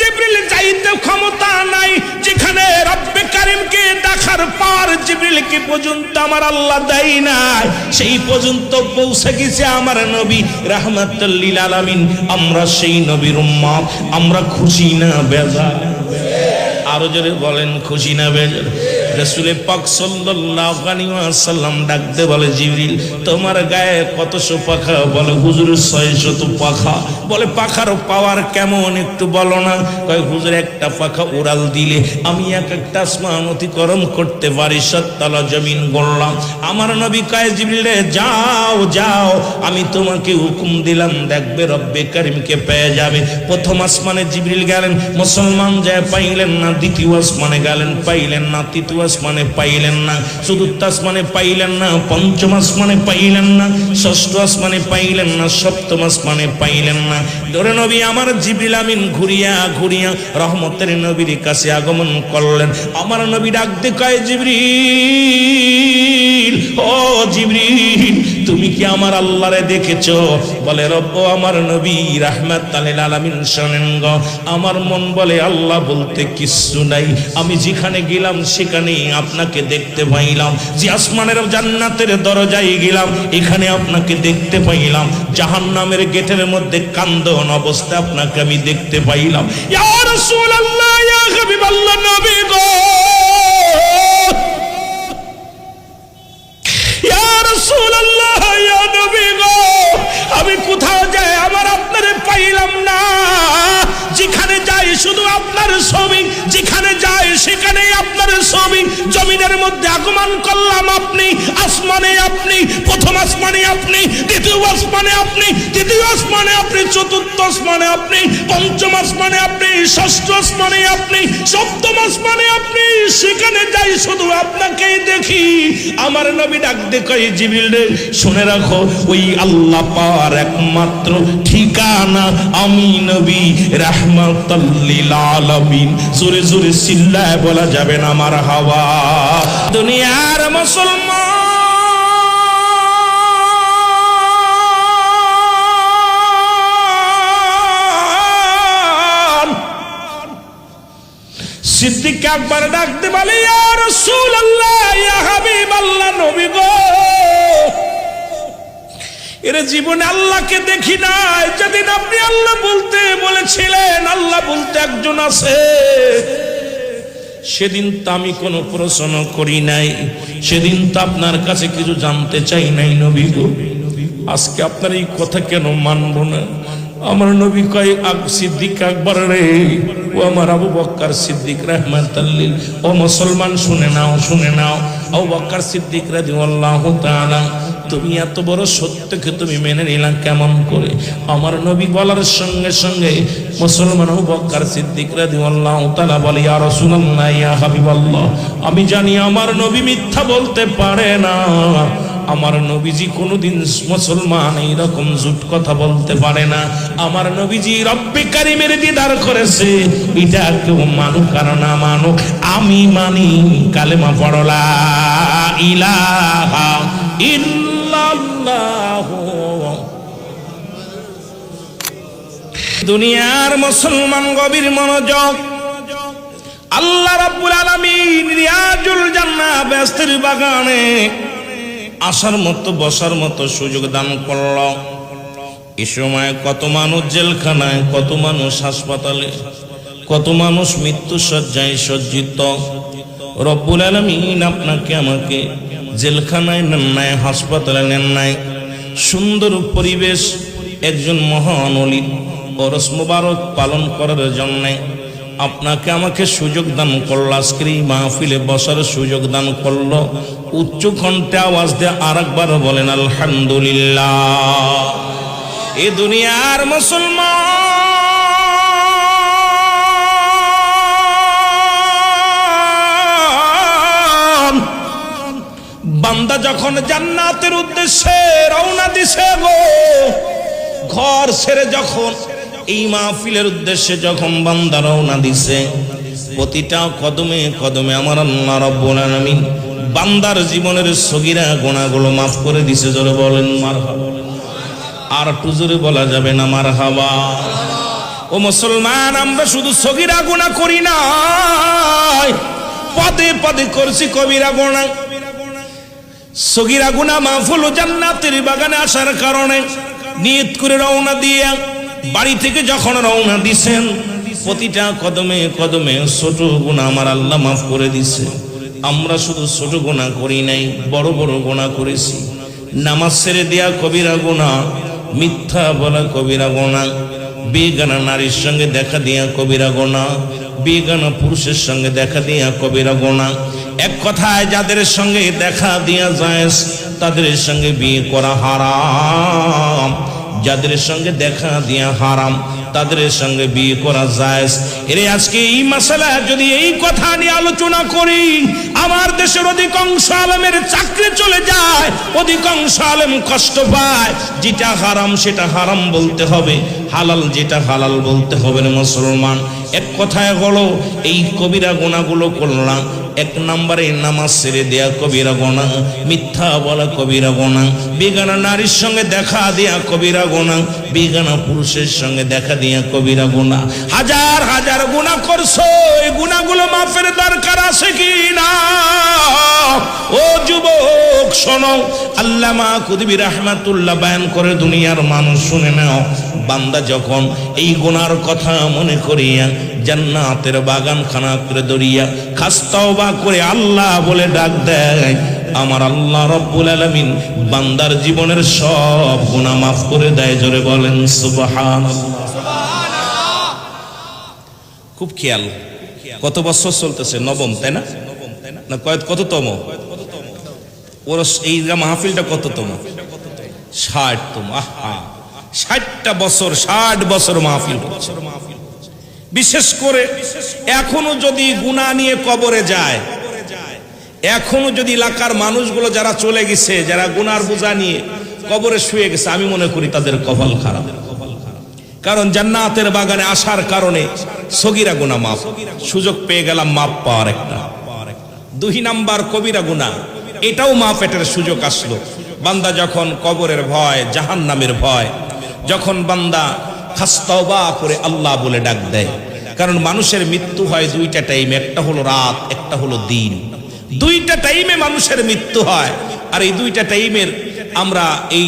জিবরিল যাইতে ক্ষমতা নাই, যেখানে রব্বে কারীমকে দেখার পর জিবরিলকে পর্যন্ত আমার আল্লাহ দেয় নাই, সেই পর্যন্ত পৌঁছে গেছে আমার নবী রাহমাতুল লিল আলামিন। আমরা সেই নবীর উম্মত, আমরা খুশি না বেজার? আরো জোরে বলেন, খুশি না বেজার? রাসূল পাক সাল্লাল্লাহু আলাইহি ওয়াসাল্লাম ডাকতে বলে, জিবরিল তোমার গায়ে কতশো পাখা? বলে হুজুর 600 পাখা। বলে পাখার পাওয়ার কেমন একটু বলো না? কয় হুজুর একটা পাখা উড়াল দিলে আমি এক একটা আসমান অতিক্রম করতে পারি, 7 তলা জমিন গড়লাম। আমার নবী কয়, জিবরিল রে যাও যাও, আমি তোমাকে হুকুম দিলাম, দেখবে রব্বে কারীমকে পেয়ে যাবে। প্রথম আসমানে জিবরিল গেলেন, মুসলমান যায় পাইলেন না। দ্বিতীয় আসমানে গেলেন, পাইলেন না। তৃতীয় আসমানে পাইলেন না। চতুর্থ আসমানে পাইলেন না। পঞ্চম আসমানে পাইলেন না। ষষ্ঠ আসমানে পাইলেন না। সপ্তম আসমানে পাইলেন না। ধরে নবী আমার জিবরিল আমিন ঘুরিয়া ঘুরিয়া রহমতের নবীর কাছে আগমন করলেন। আমার নবী ডাকতে কয়, জিবরিল ও জিবরিল, তুমি কি আমার আল্লাহরে দেখেছো? বলে রব্ব আমার নবী রাহমাতুল লিল আলামিন শোনেন গো, আমার মন বলে আল্লাহ বলতে কিচ্ছু নাই। আমি যেখানে গেলাম সেখানেই আপনাকে দেখতে পাইলাম। যে আসমানের জান্নাতের দরজায় গেলাম, এখানে আপনাকে দেখতে পাইলাম। জাহান্নামের গেটের মধ্যে কান্দন অবস্থা আপনাকে আমি দেখতে পাইলাম। ইয়া রাসূলুল্লাহ, ইয়া হাবিবাল্লাহ, নবী গো, ইয়া রাসূলুল্লাহ, ইয়া নবী গো, আমি কোথাও যাই আমার আপনারে পাইলাম না। যেখানে যাই শুধু আপনার ছবি, যেখানে যাই সেখানেই আপনার ছবি। জমিনের মধ্যে আগমন করলাম আপনি, আসমানে আপনি, প্রথম আসমানে আপনি, দ্বিতীয় আসমানে আপনি, তৃতীয় আসমানে আপনি, চতুর্থ আসমানে আপনি, পঞ্চম আসমানে আপনি, ষষ্ঠ আসমানে আপনি, সপ্তম আসমানে আপনি। সেখানে যাই শুধু আপনাকেই দেখি। আমার নবী ডাক দেখে, জিবরিল রে শুনে রাখো, ওই আল্লাহ পাওয়ার একমাত্র ঠিকানা আমি নবী রাহমাতুল লিল আলামিন। জোরে জোরে চিল্লায় বলা যাবে না মারহাবা। দুনিয়ার মুসলমান সিদ্দিক আকবর ডাকতে বলে, ইয়া রাসূলুল্লাহ, ইয়া হাবিবাল্লাহ, নবী গো, এর জীবনে আল্লাহকে দেখি নাই। যেদিন আপনি আল্লাহ বলতে বলেছিলেন, আল্লাহ বলতে একজন আছে, সেদিন তো আমি কোনো প্রশ্ন করি নাই, সেদিন তো আপনার কাছে কিছু জানতে চাই নাই নবী গো। আজকে আপনার এই কথা কেন মানব না? আমার নবী কয়, সিদ্দিক আকবর রে, ও আমার আবু বকর সিদ্দিক রাহমাতুল লিল, ও মুসলমান শুনে নাও, শুনে নাও। আবু বকর সিদ্দিক রাদিয়াল্লাহু তাআলা, তুমি এত বড় সত্যকে তুমি মেনে নিলা কেমন করে? আমার নবী বলার সঙ্গে সঙ্গে মুসলমান আবু বকর সিদ্দিক রাদিয়াল্লাহু তাআলা বলে, ইয়া রাসূলুল্লাহ, ইয়া হাবিবাল্লাহ, আমি জানি আমার নবী মিথ্যা বলতে পারে না। আমার নবীজি কোনোদিন মুসলমান এইরকম ঝুট কথা বলতে পারে না। আমার নবীজি রব্বে কারীমের দিদার করেছে, এটা কেউ মানুক আর না মানুক, আমি মানি। কালেমা পড়ো, লা ইলাহা ইল্লাল্লাহ। দুনিয়ার মুসলমান গভীর মনোযোগ। আল্লাহ রাব্বুল আলামিন রিয়াজুল জান্নাহ বেহেশতের বাগানে আসার মতো বসার মতো সুযোগ দান করল। এই সময় কত মানুষ জেলখানায়, কত মানুষ হাসপাতালে, কত মানুষ মৃত্যু শয্যায় সজ্জিত। রব্বুল আলামিন আপনাকে আমাকে জেলখানায় নেন নাই, হাসপাতালে নেন নাই। সুন্দর পরিবেশ, একজন মহান ওলি ওরস মুবারক পালন করার জন্য আপনাকে আমাকে সুযোগ দান করল। আজকের এই মাহফিলে বসার সুযোগ দান করলো। উচ্চ কণ্ঠে আওয়াজ দিয়ে আরেকবার বলেন আলহামদুলিল্লাহ। এই দুনিয়ার মুসলমান বান্দা যখন জান্নাতের উদ্দেশ্যে রওনা দিছে গো, ঘর ছেড়ে যখন এই মাহফিলের উদ্দেশ্যে যখন বান্দা রওনা দিছে, প্রতিটা কদমে কদমে আমার আল্লাহ রাব্বুল আলামিন বান্দার জীবনের সগীরা গুনাহগুলো মাফ করে দিছে। জোরে বলেন মারহাবা। আর একটু জোরে বলা যাবে না মারহাবা? ও মুসলমান, আমরা শুধু সগীরা গুনাহ করি না, পদে পদে করছি কবিরা গুনাহ। সগীরা গুনাহ মাফ হলো জান্নাতের বাগানে আসার কারণে। নিয়ত করে রওনা দিয়ে বাড়ি থেকে যখন রওনা দিছেন, প্রতিটা কদমে কদমে ছোট গুনাহ আমার আল্লাহ মাফ করে দিছে। আমরা শুধু ছোট গুনাহ করি নাই, বড় বড় গুনাহ করেছি। নামাজ ছেড়ে দেয়া কবিরা গুনাহ, মিথ্যা বলা কবিরা গুনাহ, বেগানা নারীর সঙ্গে দেখা দিয়া কবিরা গুনাহ, বেগানা পুরুষের সঙ্গে দেখা দিয়া কবিরা গুনাহ। এক কথায় যাদের সঙ্গে দেখা দিয়া জায়েজ, তাদের সঙ্গে বিয়ে করা হারাম। যাদের সঙ্গে দেখা দিয়া হারাম, তাদের সঙ্গে বিয়ে করা জায়েজ। এর আজকে এই মাসালা যদি এই কথা নিয়ে আলোচনা করি, আমার দেশের অধিকাংশ আলেমের চাকরি চলে যায়, অধিকাংশ আলেম কষ্ট পায়। যেটা হারাম সেটা হারাম বলতে হবে, হালাল যেটা হালাল বলতে হবে না মুসলমান। এক কথায় হলো এই কবিরা গুনাহগুলো করলাম। এক নম্বরে নামাজ ছেড়ে দেয়া কবিরা গুনাহ, মিথ্যা বলা কবিরা গুনাহ, বেগানা নারীর সঙ্গে দেখা দেয়া কবিরা গুনাহ, বেগানা পুরুষের সঙ্গে দেখা দেয়া কবিরা গুনাহ। হাজার হাজার গুনাহ করছো, এই গুনাহগুলো মাফের দরকার আছে কি না? ও যুবক শোনো, আল্লামা কুতুবী রাহমাতুল্লাহ বয়ান করে, দুনিয়ার মানুষ শুনে নাও, বান্দা যখন এই গুনার কথা মনে করিয়া জান্নাতের বাগান খানা করে দরিয়া খাস তওবা করে আল্লাহ বলে ডাক দেয়, আমার আল্লাহ রব্বুল আলামিন বান্দার জীবনের সব গুনাহ মাফ করে দেয়। জোরে বলেন সুবহানাল্লাহ। খুব খেয়াল, কত বছর চলতেছে? নবম, তাই না? না কততম? ওর এই মাহফিলটা কততম? 60তম। আহা, 60টা বছর, 60 বছর মাহফিল হচ্ছে। বিশেষ করে এখনো যদি গুনাহ নিয়ে কবরে যায়, এখনো যদি এলাকার মানুষগুলো যারা চলে গেছে, যারা গুনার বোঝা নিয়ে কবরে শুয়ে গেছে, আমি মনে করি তাদের কপাল খারাপ। কারণ জান্নাতের বাগানে আসার কারণে সগীরা গুনাহ মাফ, সুযোগ পেয়ে গেলাম মাফ পাওয়ার একটা। 2 নাম্বার কবিরা গুনাহ, এটাও মাফ, এটার সুযোগ আসলো। বান্দা যখন কবরের ভয়, জাহান্নামের ভয়, যখন বান্দা খাস তওবা করে আল্লাহ বলে ডাক দেয়। কারণ মানুষের মৃত্যু হয় 2টা টাইমে, একটা হলো রাত, একটা হলো দিন। 2টা টাইমে মানুষের মৃত্যু হয়। আর এই 2টা টাইমের আমরা এই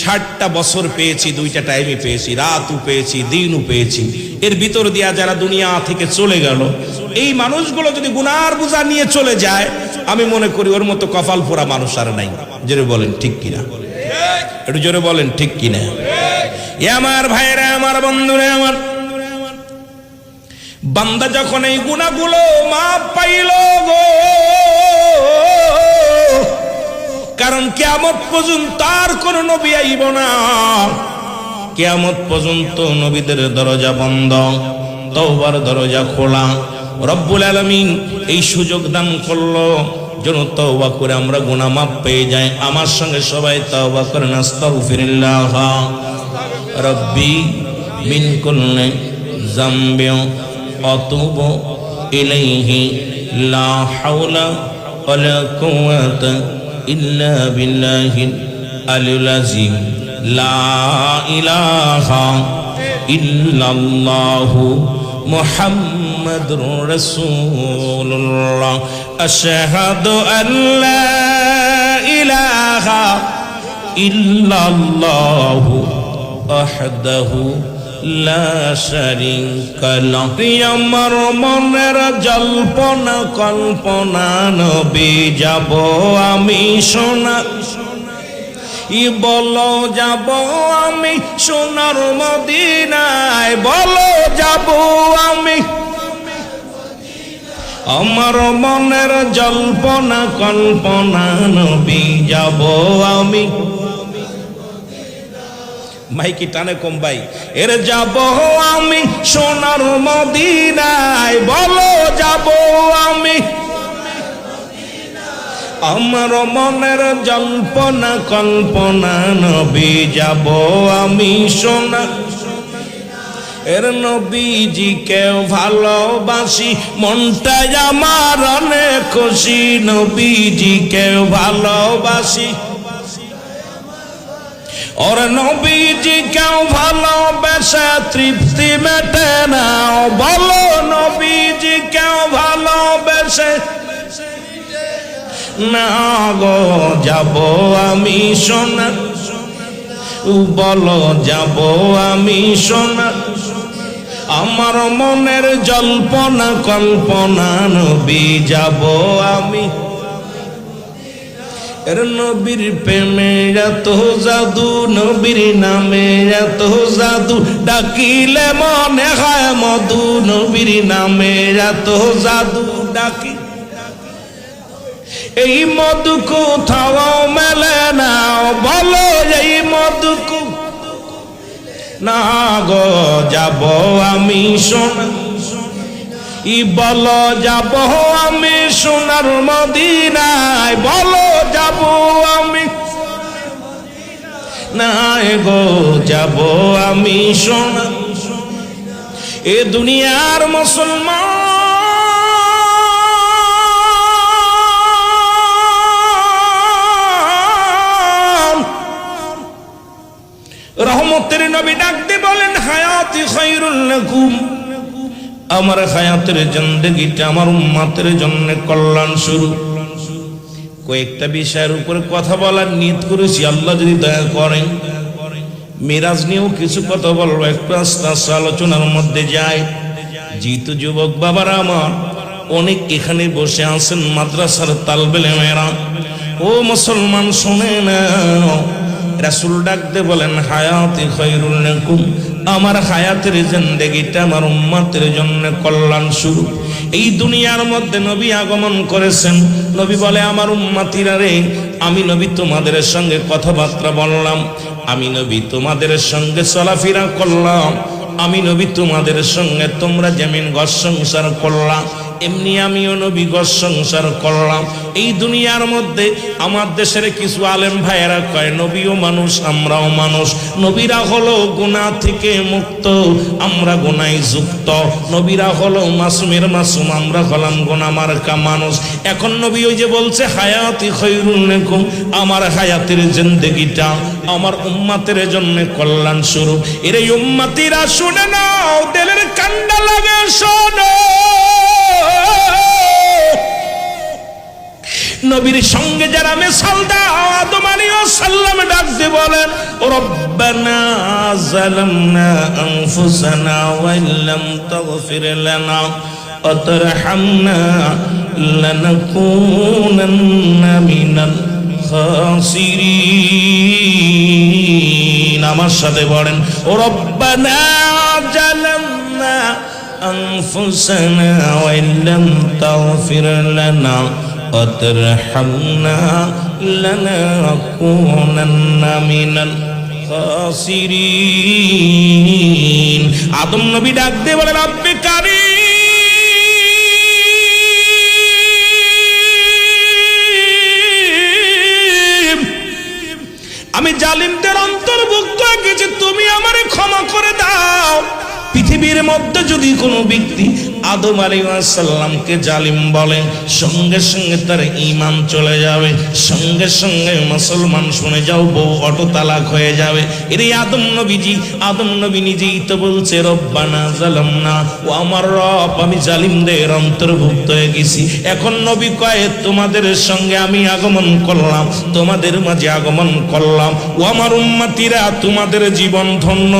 60টা বছর পেয়েছি, 2টা টাইমে পেয়েছি, রাতও পেয়েছি, দিনও পেয়েছি। এর ভিতর দিয়া যারা দুনিয়া থেকে চলে গেল, এই মানুষগুলো যদি গুনার বোঝা নিয়ে চলে যায়, আমি মনে করি ওর মতো কপাল পোড়া মানুষ আর নাই। জোরে বলেন ঠিক কিনা? একটু জোরে বলেন ঠিক কিনা? এ আমার ভাইরা, আমার বন্ধুরা, আমার বান্দা যখন এই গুনাহগুলো মাফ পাইল গো, কারণ কিয়ামত পর্যন্ত আর কোন নবী আইব না। কিয়ামত পর্যন্ত নবীদের দরজা বন্ধ, তওবার দরজা খোলা। রব্বুল আলামিন এই সুযোগ দান করলো যেন তওবা করে আমরা গুনাহ মাফ পেয়ে যাই। আমার সঙ্গে সবাই তওবা করেন, আস্তাগফিরুল্লাহ রব্বি মিন কুল্লি যামবিন আতুবু ইলাইহি লা হাওলা ওয়ালা কুওয়াতা ইল্লা বিল্লাহিল আলিয়্যিল আযীম। লা ইলাহা ইল্লাল্লাহু মুহাম্মাদুর রাসূলুল্লাহ। আশহাদু আল্লা ইলাহা ইল্লাল্লাহু ওয়াহদাহু লা শারীকা লাহু। আমার মনের জল্পনা কল্পনা নবী যাব আমি সোনা, বলো যাব আমি সোনার মদিনায়, বলো যাব আমি। আমার মনের জল্পনা কল্পনা নবী যাব আমি। মাইকি টানে কম ভাই। এর যাব আমি সোনার মদিনায়, বলো যাব আমি। আমার মনের জল্পনা কল্পনা নবী যাব আমি সোনা। এর নবীজিকে ভালোবাসি, মনটাই আমার অনেক খুশি। নবীজিকে ভালোবাসি, ওর নবীজি কেউ ভালোবেসে তৃপ্তি মেটে না, বলো নবীজি কেউ ভালোবেসে না গো যাব আমি সোনার, বলো যাব আমি সোনার, আমার মনের জল্পনা কল্পনা নবী যাব আমি। এর নবীর প্রেমে এত জাদু, নবীর নামে এত জাদু, ডাকিলে মনে হয় মধু, নবীর নামে এত জাদু ডাকি, এই মধু কোথাও মেলে না, বলো এই মধু না গো যাব আমি সোনা, ই বলো যাব আমি সোনার মদিনায়, বলো যাব আমি নাই গো যাব আমি সোনা। এ দুনিয়ার মুসলমান রহমতের নবী ডাকতে বলেন হায়াতি খায়রুল লাকুম, আমার হায়াতের জিন্দেগিটা আমার উম্মতের জন্য কল্যাণ শুরু। কয়েকটা বিষয়ের উপর কথা বলার নিয়ত করেছি, আল্লাহ যদি দয়া করেন মিরাজ নিয়েও কিছু কথা বলবো, একটু আস্তে আস্তে আলোচনার মধ্যে যায়। যেহেতু যুবক বাবারা আমার অনেক এখানে বসে আছেন মাদ্রাসার তালবে ইলমেরা, ও মুসলমান শুনে না, রাসূল ডাকতে বলেন হায়াতি খায়রুল লাকুম, আমার হায়াতের জিন্দেগিটা আমার উম্মতের জন্য কল্যাণ শুরু। এই দুনিয়ার মধ্যে নবী আগমন করেছেন, নবী বলে আমার উম্মতিরা রে, আমি নবী তোমাদের সঙ্গে কথাবার্তা বললাম, আমি নবী তোমাদের সঙ্গে চলাফেরা করলাম, আমি নবী তোমাদের সঙ্গে তোমরা যেমন ঘর সংসার করলাম এমনি আমিও নবী ঘর সংসার করলাম। এই দুনিয়ার মধ্যে আমার দেশের কিছু আলেম ভাইয়েরা কয় নবীও মানুষ আমরাও মানুষ, নবীরা হলো গুনাহ থেকে মুক্ত, আমরা গুনায় যুক্ত, নবীরা হলো মাসুমের মাসুম, আমরা হলাম গুনাহ মার্কা মানুষ। এখন নবী ওই যে বলছে হায়াতি খায়রুল লাকুম, আমার হায়াতের জিন্দেগিটা আমার উম্মতের জন্য কল্যাণ স্বরূপ। এর এই উম্মতিরা শুনে নাও, দিলের কান্ডা লাগে শোনো, নবীর সঙ্গে যারা মিসাল দাও, আদম আলাইহিস সালাম ডাকতে বলেন রব্বানা যালামনা আনফুসানা ওয়া ইল্লাম তাগফির লানা ওয়া তারহামনা লানাকুনান্না মিনাল খাসিরিন। আমার সাথে বলেন রব্বানা যালামনা আনফুসানা ওয়া ইল্লাম তাগফির লানা وترحمنا لنكونن من الخاسرين। আদম নবী ডাক দিয়ে বলেন রব্বে কারীম, আমি জালিমদের অন্তর্ভুক্ত হয়ে গেছি, তুমি আমারে ক্ষমা করে দাও। পৃথিবীর মধ্যে যদি কোনো ব্যক্তি আদম আলাইহিস সালামকে জালিম বলে, সঙ্গে সঙ্গে তার ঈমান চলে যাবে, সঙ্গে সঙ্গে মুসলমান শুনে যাও বউ অটো তালাক হয়ে যাবে। এর আদম নবীজি, আদম নবী নিজেই তো বলছে রব্বানা যালামনা, ও আমার রব আমি জালিমদের অন্তর্ভুক্ত হয়ে গেছি। এখন নবী কয় তোমাদের সঙ্গে আমি আগমন করলাম, তোমাদের মাঝে আগমন করলাম, ও আমার উম্মতিরা তোমাদের জীবন ধন্য।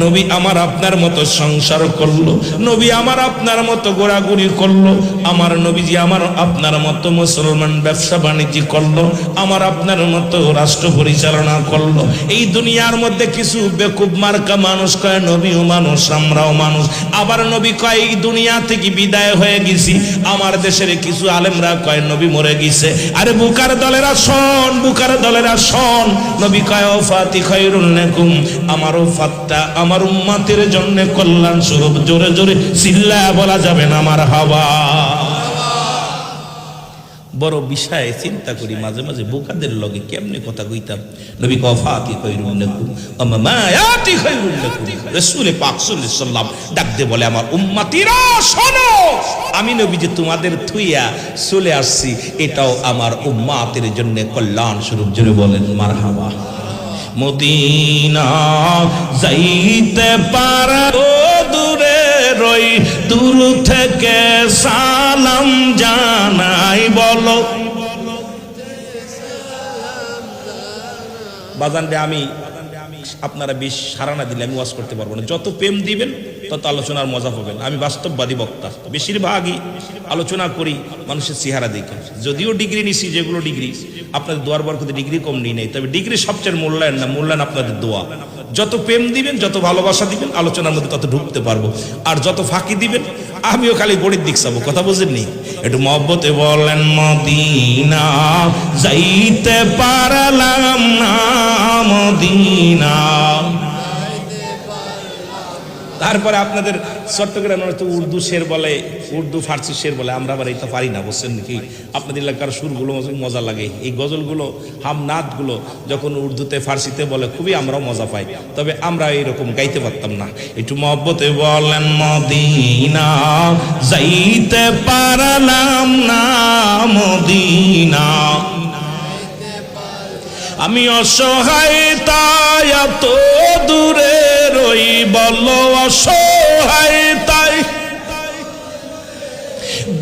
নবী আমার আপনার মতো সংসার করলো, নবী আমার আপনার মতো ঘোরাঘুরি করলো, আমার নবীজি আমার আপনার মতো মুসলমান ব্যবসা বাণিজ্য করলো, আমার আপনার মতো রাষ্ট্র পরিচালনা করলো। এই দুনিয়ার মধ্যে কিছু বেকুব মার্কা মানুষ কয় নবীও মানুষ আমরাও মানুষ, আবার নবী কয় এই দুনিয়া থেকে বিদায় হয়ে গেছি। আমার দেশের কিছু আলেমরা কয় নবী মরে গেছে। আরে বুকার দলেরা শোন, বুকার দলেরা শোন, নবী কয় ওফাতি খায়রুল লাকুম, আমার ওফাতটা আমার উম্মতের জন্য কল্যাণ স্বরূপ। জোরে জোরে চিল্লা বলা যাবে না আমার হাওয়া। বড় বিষয় চিন্তা করি মাঝে মাঝে বোকাদের লগে কেমনে কথা কইতাম। নবী ওফাতি খায়রুল লাকুম ওয়া মামায়াতি খায়রুল লাকুম। রাসূল পাক সাল্লাল্লাহু আলাইহি সাল্লাম ডাক দিয়ে বলে আমার উম্মতিরা শোনো, আমি নবী যে তোমাদের থুইয়া চলে আসছি, এটাও আমার উম্মতের জন্য কল্যাণ স্বরূপ। জোরে বলেন মারহাবা। মদিনা যাইতে পারা ও দূরে রই দূর থেকে সালাম জানাই বলো বাজান রে আমি আপনারা বেশ সারানা দিলে আমি ওয়াজ করতে পারবো না যত প্রেম দিবেন তত আলোচনার মজা পাবেন আমি বাস্তববাদী বক্তা বেশিরভাগই আলোচনা করি মানুষের চেহারা দেখে যদিও ডিগ্রি নিছি যেগুলো ডিগ্রি আপনাদের দোয়ার বরকতে ডিগ্রি কম নিই নেই তবে ডিগ্রি সবচেয়ে মূল্যায়ন না মূল্যায়ন আপনাদের দোয়া যত প্রেম দিবেন যত ভালোবাসা দিবেন আলোচনার মধ্যে তত ঢুকতে পারবো আর যত ফাঁকি দিবেন আমিও খালি গড়ির দিক চাবো কথা বুঝেননি একটু মহব্বতে বলেন মদিনা যাইতে পারলাম না মদিনা তারপরে আপনাদের চট্টগ্রামের তো উর্দু শের বলে উর্দু ফার্সি শের বলে আমরা আবার এটা পারি না বুঝছেন নাকি আপনাদের এলাকার সুরগুলো মজা লাগে এই গজলগুলো হামনাদগুলো যখন উর্দুতে ফার্সিতে বলে খুবই আমরাও মজা পাই তবে আমরা এইরকম গাইতে পারতাম না একটু মহব্বতে বলেন মদিনা যাইতে পারলাম না মদিনা আমি অসহায় তাই এত দূরে রই বলো অসহায় তাই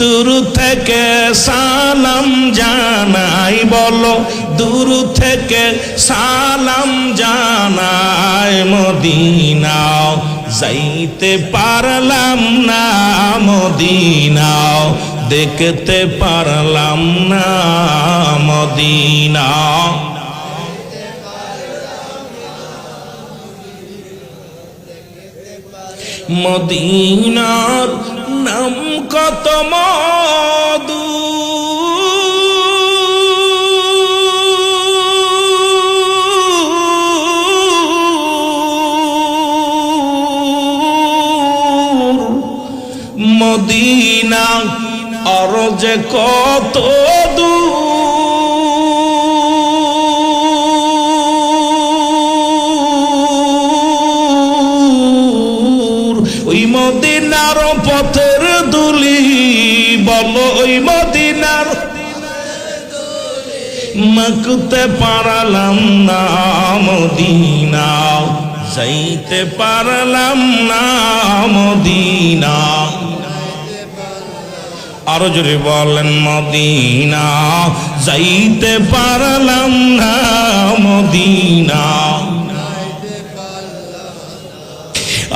দূর থেকে সালাম জানাই বলো দূর থেকে সালাম জানাই মদিনা যাইতে পারলাম না মদিনা দেখতে পারলাম না মদিনা মদিনার নাম কত মধু মদিনা আর যে কত দূর ওই মদিনার পথের দুলি বলো ওই মদিনার মাখতে পারলাম না মদিনা যাইতে পারলাম না মদিনা আরো জোরে বলেন মদিনা যাইতে পারলাম না মদিনা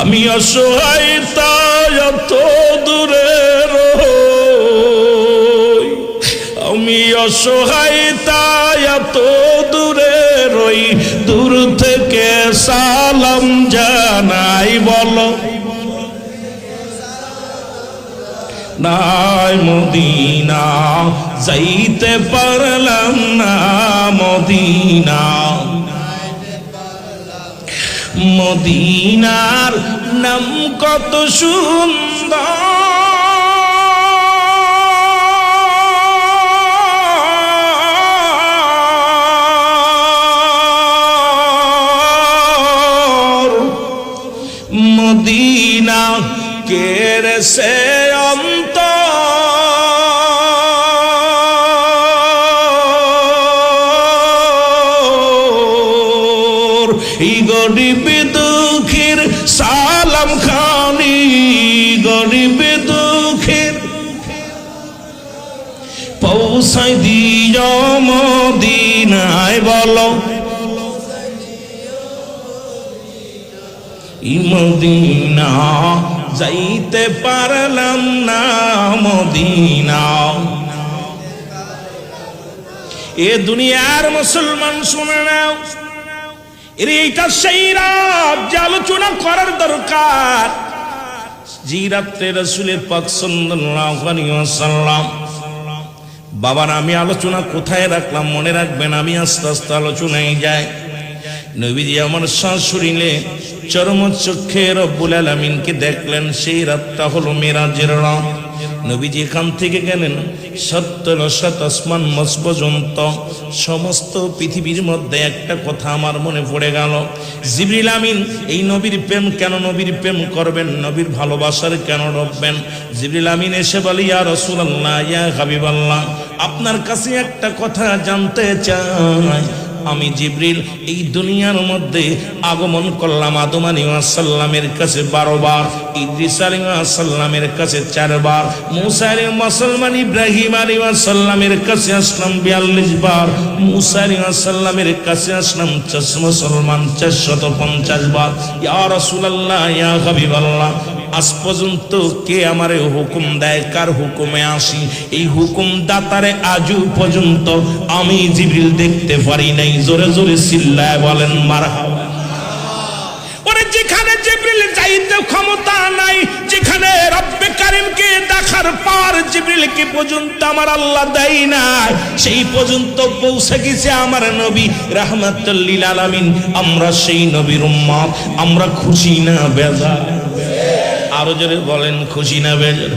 আমি অসহায় তাই এত দূরে রই আমি অসহায় তাই এত দূরে রই দূর থেকে সালাম জানাই বলো নাই মদিনা যাইতে পারলাম না মদিনা মদিনার নাম কত সুন্দর মদিনা কেরে সে অন্তর এই গরিব দুঃখের সালাম খানি গরিব দুঃখের পৌঁছাই দিও মদিনায় বলো মদিনা যাইতে পারলাম না মদিনা এ দুনিয়ার মুসলমান শুনে নাও এইটা সেই রাত যে আলোচনা করার দরকার যে রাত্রে রাসূলের পাক সাল্লাল্লাহু আলাইহি ওয়াসাল্লাম বাবার আমি আলোচনা কোথায় রাখলাম মনে রাখবেন আমি আস্তে আস্তে আলোচনায় যাই নবীজি আমার শাশুড়িলে চরম চক্ষে রব্বুল আলামিনকে দেখলেন সেই রাতটা হলো মেরাজের রাত নবীজি এখান থেকে গেলেন ৭০ আসমান মাস পর্যন্ত সমস্ত পৃথিবীর মধ্যে একটা কথা আমার মনে পড়ে গেল জিবরিল আমিন এই নবীর প্রেম কেন নবীর প্রেম করবেন নবীর ভালোবাসার কেন রাখবেন জিবরিল আমিন এসে বলে ইয়া রাসূলুল্লাহ ইয়া হাবিবাল্লাহ আপনার কাছে একটা কথা জানতে চাই আমি জিবরিল এই দুনিয়ার মধ্যে আগমন করলাম আদম আলাইহিস সালামের কাছে 12 বার, ইদ্রিস আলাইহিস সালামের কাছে 4 বার, মূসা আলাইহিস সালাম ইব্রাহিম আলাইহিস সালামের কাছে আসলাম 42 বার, মূসা আলাইহিস সালামের কাছে আসলাম মুসলমান 450 বার। ইয়া রাসূলুল্লাহ, ইয়া হাবিবাল্লাহ, আজ পর্যন্ত কে আমারে হুকুম দেয়, কার হুকুমে আসি? এই হুকুম দাতারে আজও পর্যন্ত আমি জিবরিল দেখতে পারি নাই। জোরে জোরে চিল্লায় বলেন মারহাবা। ওরে যেখানে জিবরিল যাইতে ক্ষমতা নাই, যেখানে রব্বে কারীমকে দেখার পার জিবরিলকে পর্যন্ত আমার আল্লাহ দেয় নাই, সেই পর্যন্ত পৌঁছে গেছে আমার নবী রাহমাতুল লিল আলামিন। আমরা সেই নবীর উম্মত, আমরা খুশি না বেজার? আরো জোরে বলেন খুশি না বেজার?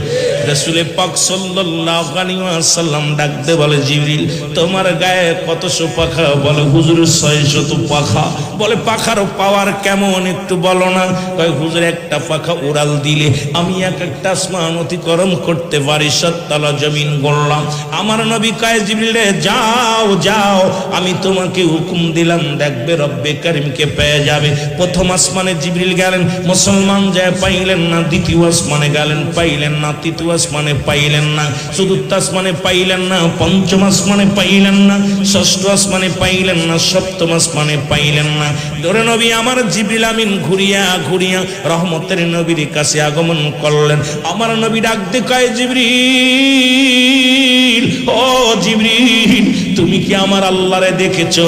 রাসূল পাক সাল্লাল্লাহু আলাইহি ওয়াসাল্লাম ডাকতে বলে, জিবরিল তোমার গায়ে কতশো পাখা? বলে হুজুর 600 পাখা। বলে পাখার পাওয়ার কেমন একটু বলো না? কয় হুজুর একটা পাখা উড়াল দিলে আমি একটা আসমান অতিক্রম করতে পারি, 7 তলা জমিন গড়লাম। আমার নবী কয়, জিবরিল রে যাও যাও, আমি তোমাকে হুকুম দিলাম, দেখবে রব্বে কারীমকে পেয়ে যাবে। প্রথম আসমানে জিবরিল গেলেন, মুসলমান যায় পাইলেন না। দ্বিতীয় আসমানে গেলেন, পাইলেন না। তৃতীয় আসমানে পাইলেন না। চতুর্থ আসমানে পাইলেন না। পঞ্চম আসমানে পাইলেন না। ষষ্ঠ আসমানে পাইলেন না। সপ্তম আসমানে পাইলেন না। ধরে নবী আমার জিবরিল আমিন ঘুরিয়া ঘুরিয়া রহমতের নবীর কাছে আগমন করলেন। আমার নবী ডাকতে কয়, জিবরিল, ও জিবরিল, তুমি কি আমার আল্লাহরে দেখেছো?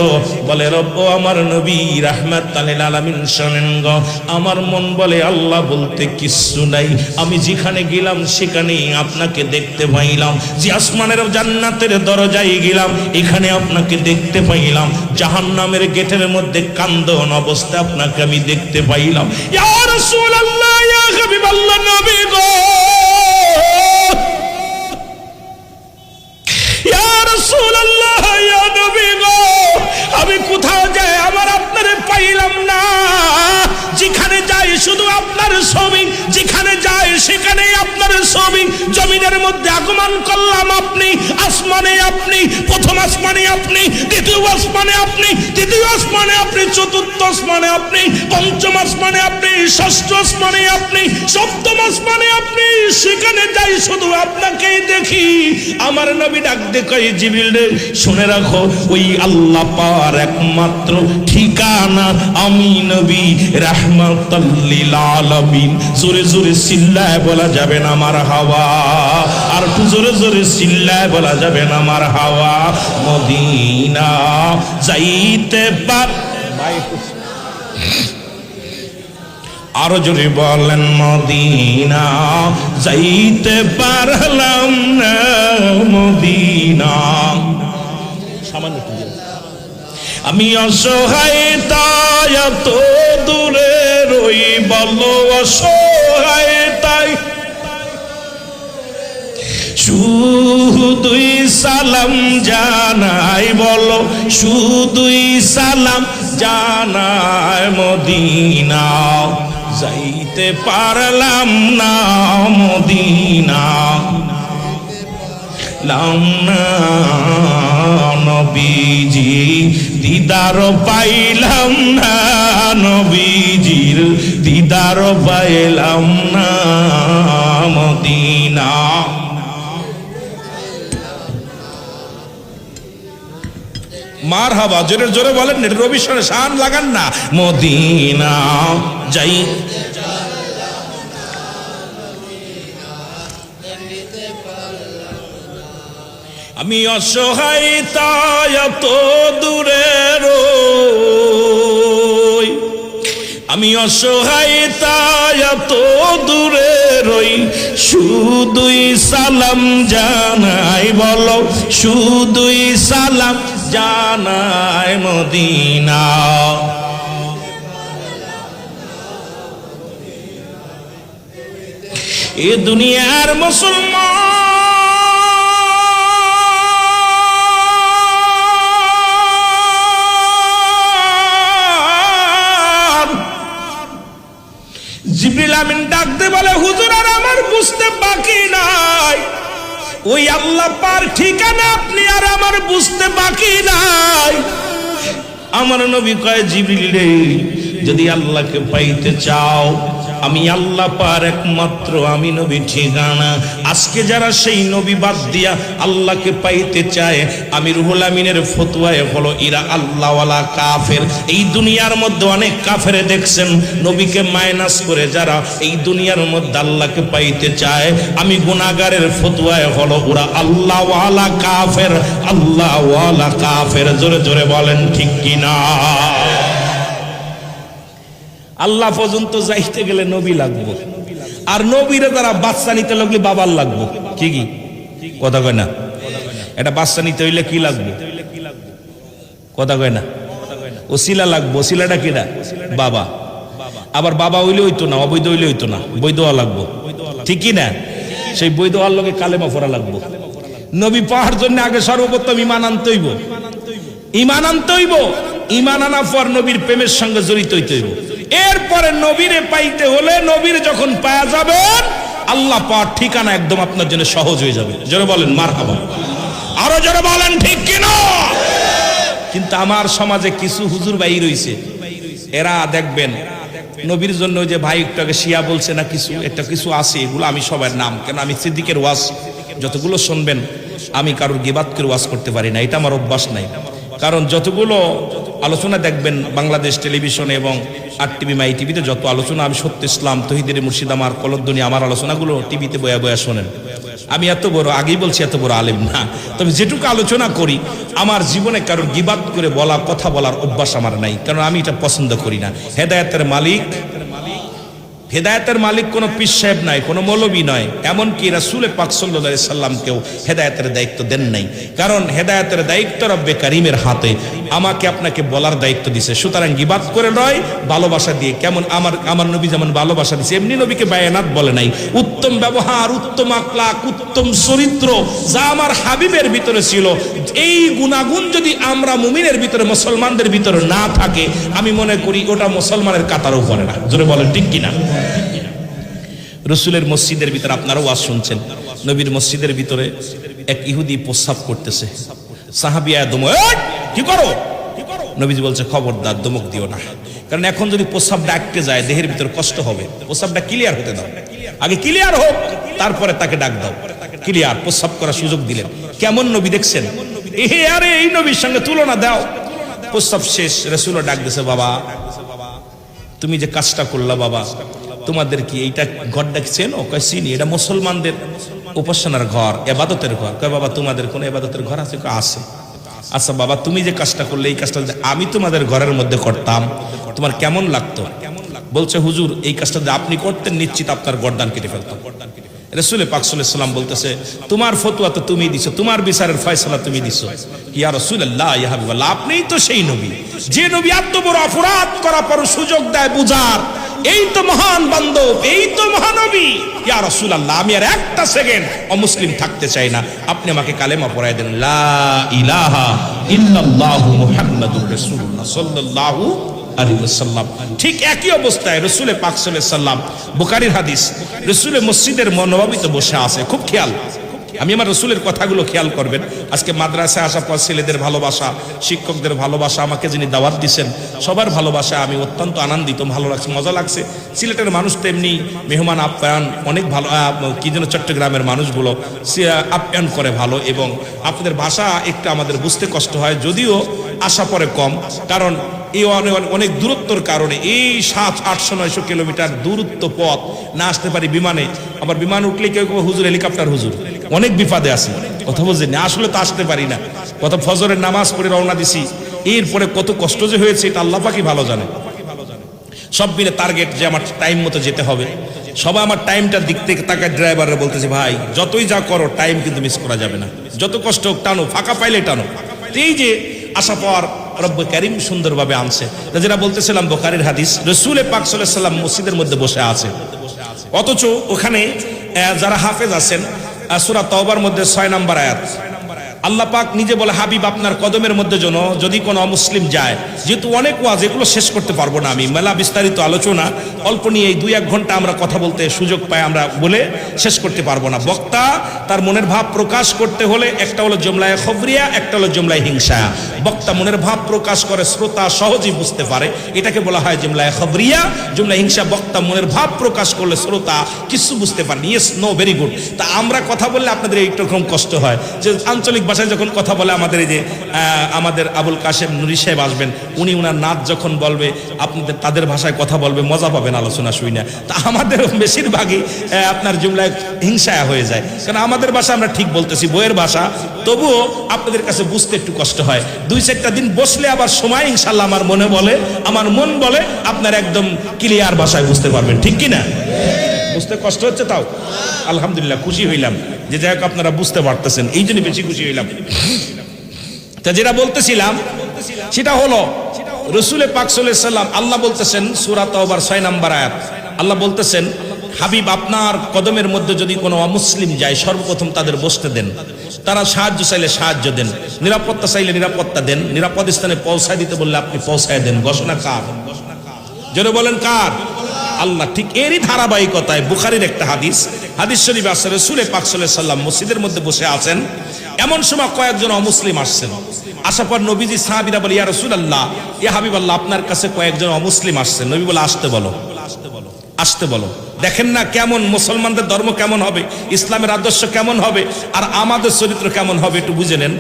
বলে রব্ব আমার নবী রাহমাতুল লিল আলামিন শোনেন গো, আমার মন বলে আল্লাহ বলতে কিছু নাই। আমি যেখানে গেলাম সেখানেই আপনাকে দেখতে পাইলাম। যে আসমানের জান্নাতের দরজায় গেলাম, এখানে আপনাকে দেখতে পাইলাম। জাহান্নামের গেটের মধ্যে কান্দন অবস্থা আপনাকে আমি দেখতে পাইলাম। ইয়া রাসূলুল্লাহ, ইয়া হাবিবাল্লাহ, নবী গো, ইয়া রাসূলুল্লাহ, ইয়া নবী গো, আমি কোথাও যাই আমার আপনারে পাইলাম না। যেখানে যাই শুধু আপনার ছবি, যেখানে যাই সেখানেই আপনার ছবি। জমিনের মধ্যে আগমন করলাম আপনি, আসমানে আপনি, প্রথম আসমানে আপনি, দ্বিতীয় আসমানে আপনি, তৃতীয় আসমানে আপনি, চতুর্থ আসমানে আপনি, পঞ্চম আসমানে আপনি, ষষ্ঠ আসমানে আপনি, সপ্তম আসমানে আপনি। সেখানে যাই শুধু আপনাকেই দেখি। আমার নবী ডাকতে কয়, জিবরিল রে শুনে রাখো, ওই আল্লাহ পাওয়ার একমাত্র ঠিকানা আমি নবী রাহমাতুল লিল আলামিন। জোরে জোরে চিল্লায় বলা যাবে না মারহাবা? আর একটু জোরে জোরে চিল্লায় বলা যাবে না মারহাবা? মদিনা যাইতে পার, আরো জোরে বলেন, মদিনা যাইতে পারলাম না, মদিনা। সামান্য আমি অসহায় তাই এত দূরে রই, বলো অসহায় তাই শুধুই সালাম জানাই, বলো শুধুই সালাম জানাই। মদিনা যাইতে পারলাম না, মদিনা লাম না, নবীজি দিদার পাইলাম না, নবীজির দিদার পাইলাম না, মদিনা। মারহাবা, জোরে জোরে বলেন, রবি শান লাগান না। মদিনা যাই, আমি অসহায় তাই এত দূরে রই, আমি অসহায় তাই এত দূরে রই, শুধুই সালাম জানাই, বলো শুধুই সালাম জানাই। মদিনা এ দুনিয়ার মুসলমান জিবরিল আমিন ডাকতে বলে, হুজুর আর আমার বুঝতে বাকি নাই, ওই আল্লাহ পার ঠিকানা আপনি আর আমার বুঝতে বাকি নাই। আমার নবী কয় জিবরিল রে, যদি আল্লাহকে পাইতে চাও, আমি আল্লাহ পার একমাত্র আমি নবী ঠিকানা। আজকে যারা সেই নবী বাদ দিয়া আল্লাহকে পাইতে চায়, আমি রুহুল আমিনের ফতোয়ায় হলো এরা আল্লাহওয়ালা কাফের। এই দুনিয়ার মধ্যে অনেক কাফেরে দেখছেন, নবীকে মাইনাস করে যারা এই দুনিয়ার মধ্যে আল্লাহকে পাইতে চায়, আমি গুনাহগারের ফতোয়ায় হলো ওরা আল্লাহওয়ালা কাফের, আল্লাহওয়ালা কাফের। জোরে জোরে বলেন ঠিক কিনা? আল্লাহ পর্যন্ত যাইতে গেলে নবী লাগবো, আর নবীরে তারা বাচ্চা নিতে লাগলে বাবার লাগবো। কি কি কথা কয় না? এটা বাচ্চা নিতে হইলে কি লাগবে? কথা কয় না? ওসিলা লাগবো। ওসিলাটা কিনা? বাবা। আবার বাবা হইলে হইতো না, অবৈধ হইলে হইতো না, বৈধ হওয়া লাগবো। ঠিক কি না? সেই বৈধ হওয়ার লোকে কালেমা পড়া লাগবো। নবী পাওয়ার জন্য আগে সর্বপ্রথম ইমান আনতে হইব। ইমান আনতে হইব। ইমান আনার পর নবীর প্রেমের সঙ্গে জড়িত হইতে হইব। এরপরে নবীরে পাইতে হলে, নবীর যখন পাওয়া যাবেন, আল্লাহ পাওয়ার ঠিকানা একদম আপনার জন্য সহজ হয়ে যাবে। জোরে বলেন মারহাবা। আরো জোরে বলেন ঠিক কিনা? কিন্তু আমার সমাজে কিছু হুজুর ভাই রইছে, এরা দেখবেন নবীর জন্য যে ভাই একটু আগে শিয়া বলছে না, কিছু একটা কিছু আছে, এগুলো আমি সবার নাম, কেন আমি সিদ্দিকের ওয়াজ যতগুলো শুনবেন, আমি কারোর গিবাত করে ওয়াজ করতে পারি না, এটা আমার অভ্যাস নাই। কারণ যতগুলো আলোচনা দেখবেন বাংলাদেশ টেলিভিশনে এবং আর টিভি মাই টিভিতে, যত আলোচনা, আমি সত্য ইসলাম, তহিদের মুর্শিদ, আমার কলদ্দনি, আমার আলোচনাগুলো টিভিতে বয়া বয়া শোনেন। আমি এত বড়, আগেই বলছি, এত বড় আলেম না, তবে যেটুকু আলোচনা করি, আমার জীবনে কারোর গিবাত করে বলা, কথা বলার অভ্যাস আমার নাই, কারণ আমি এটা পছন্দ করি না। হেদায়েতের মালিক, হেদায়েতের মালিক কোনো পীর সাহেব নাই, কোনো মৌলবী নয়, এমনকি রাসূল পাক সাল্লাল্লাহু আলাইহি সাল্লামকেও হেদায়েতের দায়িত্ব দেন নাই, কারণ হেদায়েতের দায়িত্ব রব্বে কারীমের হাতে। আমাকে আপনাকে বলার দায়িত্ব দিছে, সুতরাং গিবাত করে নয়, ভালোবাসা দিয়ে। কেমন আমার নবী যেমন ভালোবাসা দিছে, এমনি নবীকে বায়ানাত বলে নাই। উত্তম ব্যবহার, উত্তম আখলাক, উত্তম চরিত্র যা আমার হাবিবের ভিতরে ছিল, এই গুণাগুণ যদি আমরা মুমিনের ভিতরে, মুসলমানদের ভিতরে না থাকে, আমি মনে করি ওটা মুসলমানের কাতারও পড়ে না। জোরে বলেন ঠিক কিনা? রসুলের মসজিদের ভিতরে, আপনারাও ওয়াজ শুনছেন, নবীর মসজিদের ভিতরে এক ইহুদি প্রস্রাব করতেছে। সাহাবিয়া দমক, কি করো? নবীজি বলছে, খবরদার, দমক দিও না, কারণ এখন যদি প্রস্রাবটা আটকে যায়, দেহের ভিতরে কষ্ট হবে। প্রস্রাবটা ক্লিয়ার হতে দাও, আগে ক্লিয়ার হোক, তারপরে তাকে ডাক দাও। ক্লিয়ার প্রস্রাব করার সুযোগ দিলেন। কেমন নবী দেখছেন? আরে এই নবীর সঙ্গে তুলনা দাও। প্রস্রাব শেষ, রাসূলও ডাক দিয়েছে, বাবা তুমি যে কাজটা করলা, বাবা তোমাদের কি এইটা ঘরটা চেনো? কয় চিনি, এটা মুসলমানদের উপাসনার ঘর, ইবাদতের ঘর। কয় বাবা তোমাদের কোন ইবাদতের ঘর আছে? কয় আছে। আচ্ছা বাবা, তুমি যে কাজটা করলে, এই কাজটা যদি আমি তোমাদের ঘরের মধ্যে করতাম, তোমার কেমন লাগতো? বলছে, হুজুর এই কাজটা যদি আপনি করতেন, নিশ্চিত আপনার গর্দান কেটে ফেলতাম। রাসূল পাক সাল্লাল্লাহু আলাইহি সাল্লাম বলতেছে, তোমার ফতোয়া তো তুমি দিছো, তোমার বিচারের ফয়সালা তুমি দিছো। ইয়া রাসূলুল্লাহ, ইয়া হাবিবাল্লাহ, আপনিই তো সেই নবী, যে নবী এত বড় অপরাধ করার পর সুযোগ দেয় বুঝার। এই তো মহান বান্দব, এই তো মহানবী। ইয়া রাসূলুল্লাহ, আমি আর একটা সেকেন্ড অমুসলিম থাকতে চাই না, আপনি আমাকে কালেমা পড়ায় দেন, লা ইলাহা ইল্লাল্লাহু মুহাম্মাদুর রাসূলুল্লাহ সাল্লাল্লাহু আলাইহি ওয়াসাল্লাম। ঠিক একই অবস্থায় রাসূল পাক সাল্লাল্লাহু আলাইহি ওয়াসাল্লাম, বুখারীর হাদিস, রাসূল মসজিদের নববীতে বসে আছে। খুব খেয়াল, আমি আমার রাসূলের কথাগুলো খেয়াল করবেন। আজকে মাদ্রাসায় আসার পর ছেলেদের ভালোবাসা, শিক্ষকদের ভালোবাসা, আমাকে যিনি দাওয়াত দিয়েছেন সবার ভালোবাসা, আমি অত্যন্ত আনন্দিত, ভালো লাগছে, মজা লাগছে। সিলেটের মানুষ তো এমনি মেহমান আপ্যায়ন অনেক ভালো, কি যেন চট্টগ্রামের মানুষগুলো আপ্যায়ন করে ভালো, এবং আপনাদের ভাষা একটু আমাদের বুঝতে কষ্ট হয়, যদিও আসা পরে কম, কারণ এই অনেক দূরত্বর কারণে এই 700-800-900 কিলোমিটার দূরত্ব পথ না আসতে পারি বিমানে। আবার বিমান উঠলে কেউ কেউ হুজুর হেলিকপ্টার হুজুর, অনেক বিপদে আছি, কথা বলছেন না, আসলে তো আসতে পারি না। কত ফজরের নামাজ পড়ে রওনা দিছি, এরপরে কত কষ্ট যে হয়েছে এটা আল্লাহ পাকই ভালো জানে। সব মিলে টার্গেট যে আমার টাইম মতো যেতে হবে, সবাই আমার টাইমটার দিক থেকে তাকায়। ড্রাইভাররা বলতেছে, ভাই যতই যা করো টাইম কিন্তু মিস করা যাবে না, যত কষ্ট হোক টানো, ফাঁকা পাইলে টানো। এই যে আসা পর রব্বে কারীম সুন্দরভাবে আনছে। যেটা বলতেছিলাম বুখারীর হাদিস, রাসূল পাক সাল্লাল্লাহু আলাইহি ওয়াসাল্লাম মসজিদের মধ্যে বসে আছে, অথচ ওখানে যারা হাফেজ আছেন, সূরা তাওবার মধ্যে 6 নম্বর আয়াত, আল্লাহ পাক নিজে বলে হাবিব আপনার কদমের মধ্যে যেন যদি কোনো অমুসলিম যায়, যেহেতু অনেক ওয়াজ এগুলো শেষ করতে পারবো না আমি, মেলা বিস্তারিত আলোচনা অল্প নিয়ে এই 2-1 ঘন্টা আমরা কথা বলতে সুযোগ পাই, আমরা বলে শেষ করতে পারবো না। বক্তা তার মনের ভাব প্রকাশ করতে হলে একটা হলো জুমলায়ে খবরিয়া, একটা হলো জুমলায়ে হিংসা। বক্তা মনের ভাব প্রকাশ করে, শ্রোতা সহজেই বুঝতে পারে, এটাকে বলা হয় জুমলায়ে খবরিয়া। জুমলায়ে হিংসা বক্তা মনের ভাব প্রকাশ করলে শ্রোতা কিছু বুঝতে পারে। Yes, no, very good. তা আমরা কথা বললে আপনাদের এইরকম কষ্ট হয় যে আঞ্চলিক ভাষায় যখন কথা বলে, আমাদের এই যে আমাদের আবুল কাশেম নুরি সাহেব আসবেন, উনি উনার নাচ যখন বলবে আপনাদের তাদের ভাষায় কথা বলবে, মজা পাবেন আলোচনা শুই না। তা আমাদের বেশিরভাগই আপনার জুমলায় হিংসায় হয়ে যায়, কারণ আমাদের ভাষা আমরা ঠিক বলতেছি, বইয়ের ভাষা, তবুও আপনাদের কাছে বুঝতে একটু কষ্ট হয়। 2-4টা দিন বসলে আবার সময় ইনশাল্লাহ আমার মন বলে আপনার একদম ক্লিয়ার ভাষায় বুঝতে পারবেন, ঠিক কিনা? বুঝতে কষ্ট হচ্ছে, তাও আলহামদুলিল্লাহ খুশি হইলাম যে যাই হোক আপনারা বুঝতে পারতেছেন, এই জন্য বেশি খুশি হইলাম। তা যেটা বলতেছিলাম সেটা হলো রাসূল পাক সাল্লাল্লাহু আলাইহি সাল্লাম, আল্লাহ বলতেছেন সূরা তাওবার 6 নম্বর আয়াত, আল্লাহ বলতেছেন হাবিব আপনার কদমের মধ্যে যদি কোনো অমুসলিম যায়, সর্বপ্রথম তাদের বসতে দেন, তারা সাহায্য চাইলে সাহায্য দেন, নিরাপত্তা চাইলে নিরাপত্তা দেন, নিরাপদ স্থানে পৌঁছায় দিতে বললে আপনি পৌঁছায় দেন। ঘোষণা কার? জোরে বলেন কার? আল্লাহ। ঠিক এরই ধারাবাহিকতায় বুখারীর একটা হাদিস শরীফ আছে, রাসূল পাক সাল্লাল্লাহু আলাইহি সাল্লাম মসজিদের মধ্যে বসে আছেন, এমন সময় কয়েকজন অমুসলিম আসছেন। আসার পর নবীজি সাহাবীরা বলে, ইয়া রাসূলুল্লাহ, ইয়া হাবিবাল্লাহ, আপনার কাছে কয়েকজন অমুসলিম আসছেন। নবী বলে, আসতে বলো, আসতে বলো। দেখেন না কেমন মুসলমানদের ধর্ম কেমন হবে, ইসলামের আদর্শ কেমন হবে, আর আমাদের চরিত্র কেমন হবে একটু বুঝে নেন।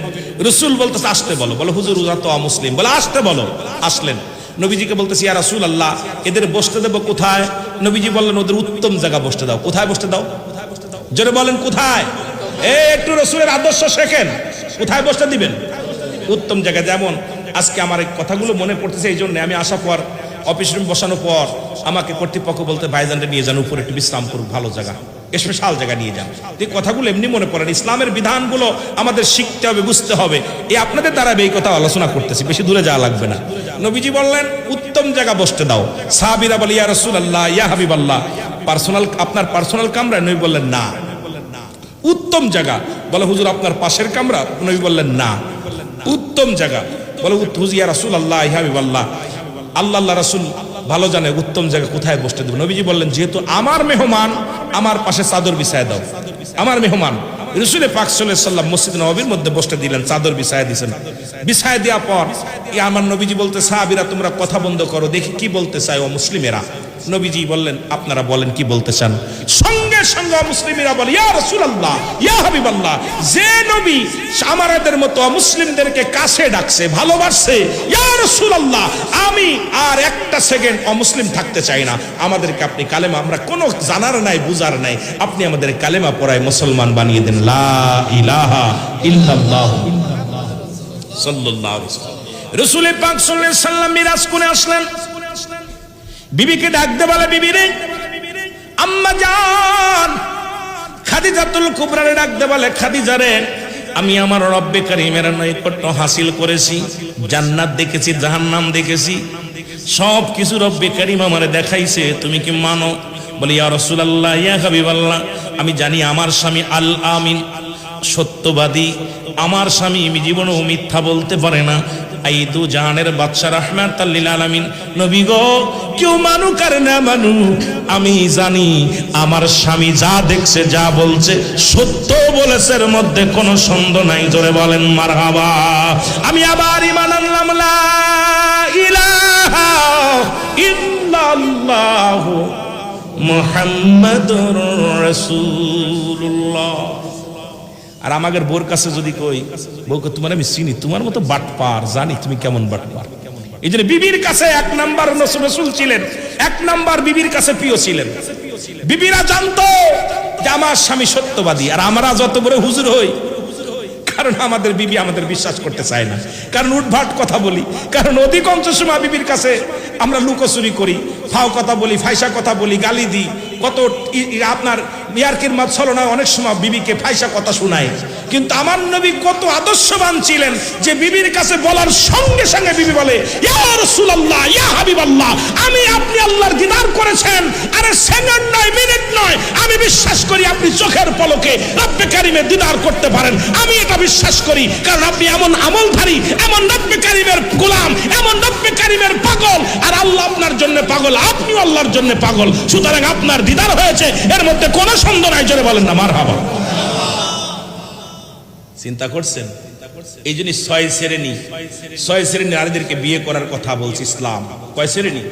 রাসূল বলতেছে আসতে বলো, বলে হুজুর ওরা তো অমুসলিম, বলে আসতে বলো। আসলেন, নবীজিকে বলতেছি, ইয়া রাসূলুল্লাহ, এদের বসতে দেব কোথায়? নবীজি বললেন, ওদের উত্তম জায়গা বসতে দাও। কোথায় বসতে দাও? জোরে বলেন কোথায়? একটু রাসূলের আদর্শ শেখেন, কোথায় বসতে দিবেন? উত্তম জায়গা। যেমন আজকে আমার এই কথাগুলো মনে পড়তেছে, এই জন্য আমি আসার পর অফিস রুম বসানোর পর আমাকে কর্তৃপক্ষ বলতে, ভাইজানটা নিয়ে যান উপরে, একটু বিশ্রাম করুক, ভালো জায়গা, স্পেশাল জায়গা নিয়ে যান। এই কথাগুলো এমনি মনে পড়েন, ইসলামের বিধানগুলো আমাদের শিখতে হবে, বুঝতে হবে। এই আপনাদের দ্বারা এই কথা আলোচনা করতেছি, বেশি দূরে যাওয়া লাগবে না। নবীজি বললেন উত্তম জায়গা বসতে দাও। সাহাবীরা বলে, ইয়া রাসূলুল্লাহ, ইয়া হাবিবাল্লাহ, আপনার পার্সোনাল কামরা? নবী বললেন না। উত্তম জায়গা? বলে হুজুর আপনার পাশের কামরা? নবী বললেন না। উত্তম জায়গা? বলে হুজুর, ইয়া রাসূলুল্লাহ, ইয়া হাবিবাল্লাহ, আল্লাহ রাসূল ভালো জানে উত্তম জায়গা কোথায় বসতে দেব। নবীজি বললেন, যেহেতু আমার মেহমান, আমার পাশে চাদর বিছায় দাও। আমার মেহমান রাসূল পাক সাল্লাল্লাহু আলাইহি সাল্লাম মসজিদ নববীর মধ্যে বসতে দিলেন, চাদর বিছায় দিয়েছেন। বিছায় দেওয়ার পর আমার নবীজি বলতে, সাহাবীরা তোমরা কথা বন্ধ করো, দেখি কি বলতে চায় ও মুসলিমেরা। নবীজি বললেন, আপনারা বলেন কি বলতে চান। সঙ্গে সঙ্গে মুসলিমেরা বলে, ইয়া রাসূলুল্লাহ, ইয়া হাবিবাল্লাহ, যে নবী আমাদের মতো মুসলিমদেরকে কাছে ডাকছে, ভালোবাসছে, ইয়া রাসূলুল্লাহ, আমি আর একটা সেকেন্ড অমুসলিম থাকতে চাই না। আমাদেরকে আপনি কালেমা, আমরা কোনো জানার নাই বুঝার নাই, আপনি আমাদের কালেমা পড়ায় মুসলমান বানিয়ে দেন। লা ইলাহা ইল্লাল্লাহ সাল্লাল্লাহু আলাইহি ওয়াসাল্লাম। রাসূল পাক সাল্লাল্লাহু আলাইহি সাল্লাম মিরাজ করে আসলেন, বিবিকে ডাকতে বলে, বিবি রে, আম্মা জান খাদিজাতুল কুবরারে ডাকতে বলে, খাদিজা রে, আমি আমার রব্বে কারীমের নৈকট্য হাসিল করেছি, জান্নাত দেখেছি, জাহান্নাম দেখেছি, সব কিছু রব্বে কারীম আমারে দেখাইছে, তুমি কি মানো? বলি, ইয়া রাসূলুল্লাহ, ইয়া হাবিবাল্লাহ, আমি জানি আমার স্বামী আল আমিন, সত্যবাদী, আমার স্বামী জীবনেও মিথ্যা বলতে পারে না, এই দু জাহানের বাদশা রাহমাতাল লিল আলামিন। নবী গো, কেউ মানুক আর না মানুক, আমি জানি আমার স্বামী যা দেখছে, যা বলছে সত্য বলেছে, এর মধ্যে কোনো সন্দেহ নাই। জোরে বলেন মারহাবা। আমি আবার ঈমান আনলাম, লা ইলাহা ইল্লাল্লাহ মুহাম্মাদুর রাসূলুল্লাহ। আর আমাদের বোর কাছে যদি কই, বউকে তোমার আমি চিনি, তোমার মতো বাটপার জানি, তুমি কেমন বাটপার। এই জন্য বিবির কাছে 1 নাম্বার রাসূল ছিলেন, 1 নাম্বার বিবির কাছে প্রিয় ছিলেন। বিবিরা জানতো যে আমার স্বামী সত্যবাদী। আর আমরা যত বড় হুজুর হই, কারণ আমাদের বিবি আমাদের বিশ্বাস করতে চায় না, কারণ উঠভাট কথা বলি, কারণ অধিকাংশ সময় বিবির কাছে আমরা লুকোচুরি করি, ফাও কথা বলি, ফাইসা কথা বলি, গালি দিই, কত আপনার ইয়ারকির মাছ ছলো না, অনেক সময় বিবিকে ফাইসা কথা শোনায়, কিন্তু আমার নবী কত আদর্শবান ছিলেন যে বিবির কাছে বলার সঙ্গে সঙ্গে বিবি বলে, ইয়া রাসূলুল্লাহ, ইয়া হাবিবাল্লাহ, আমি আপনি আল্লাহর দিদার করেছেন, আরে সেকেন্ড নয়, মিনিট নয়, আমি বিশ্বাস করি আপনি চোখের পলকে রব্বে কারিমের দিদার করতে পারেন, আমি এটা বিশ্বাস করি, কারণ আপনি এমন আমলধারী, এমন রব্বে কারিমের গোলাম, এমন রব্বে কারিমের পাগল, আর আল্লাহ আপনার জন্য পাগল, আপনিও আল্লাহর জন্য পাগল, সুতরাং আপনার দিদার হয়েছে, এর মধ্যে কোনো সন্দেহ নাই, জোরে বলেন না মারহাবা। চিন্তা করছেন? এই জন্য ছয় শ্রেণী নারীদেরকে বিয়ে করার কথা বলছে ইসলাম। কয় শ্রেণী?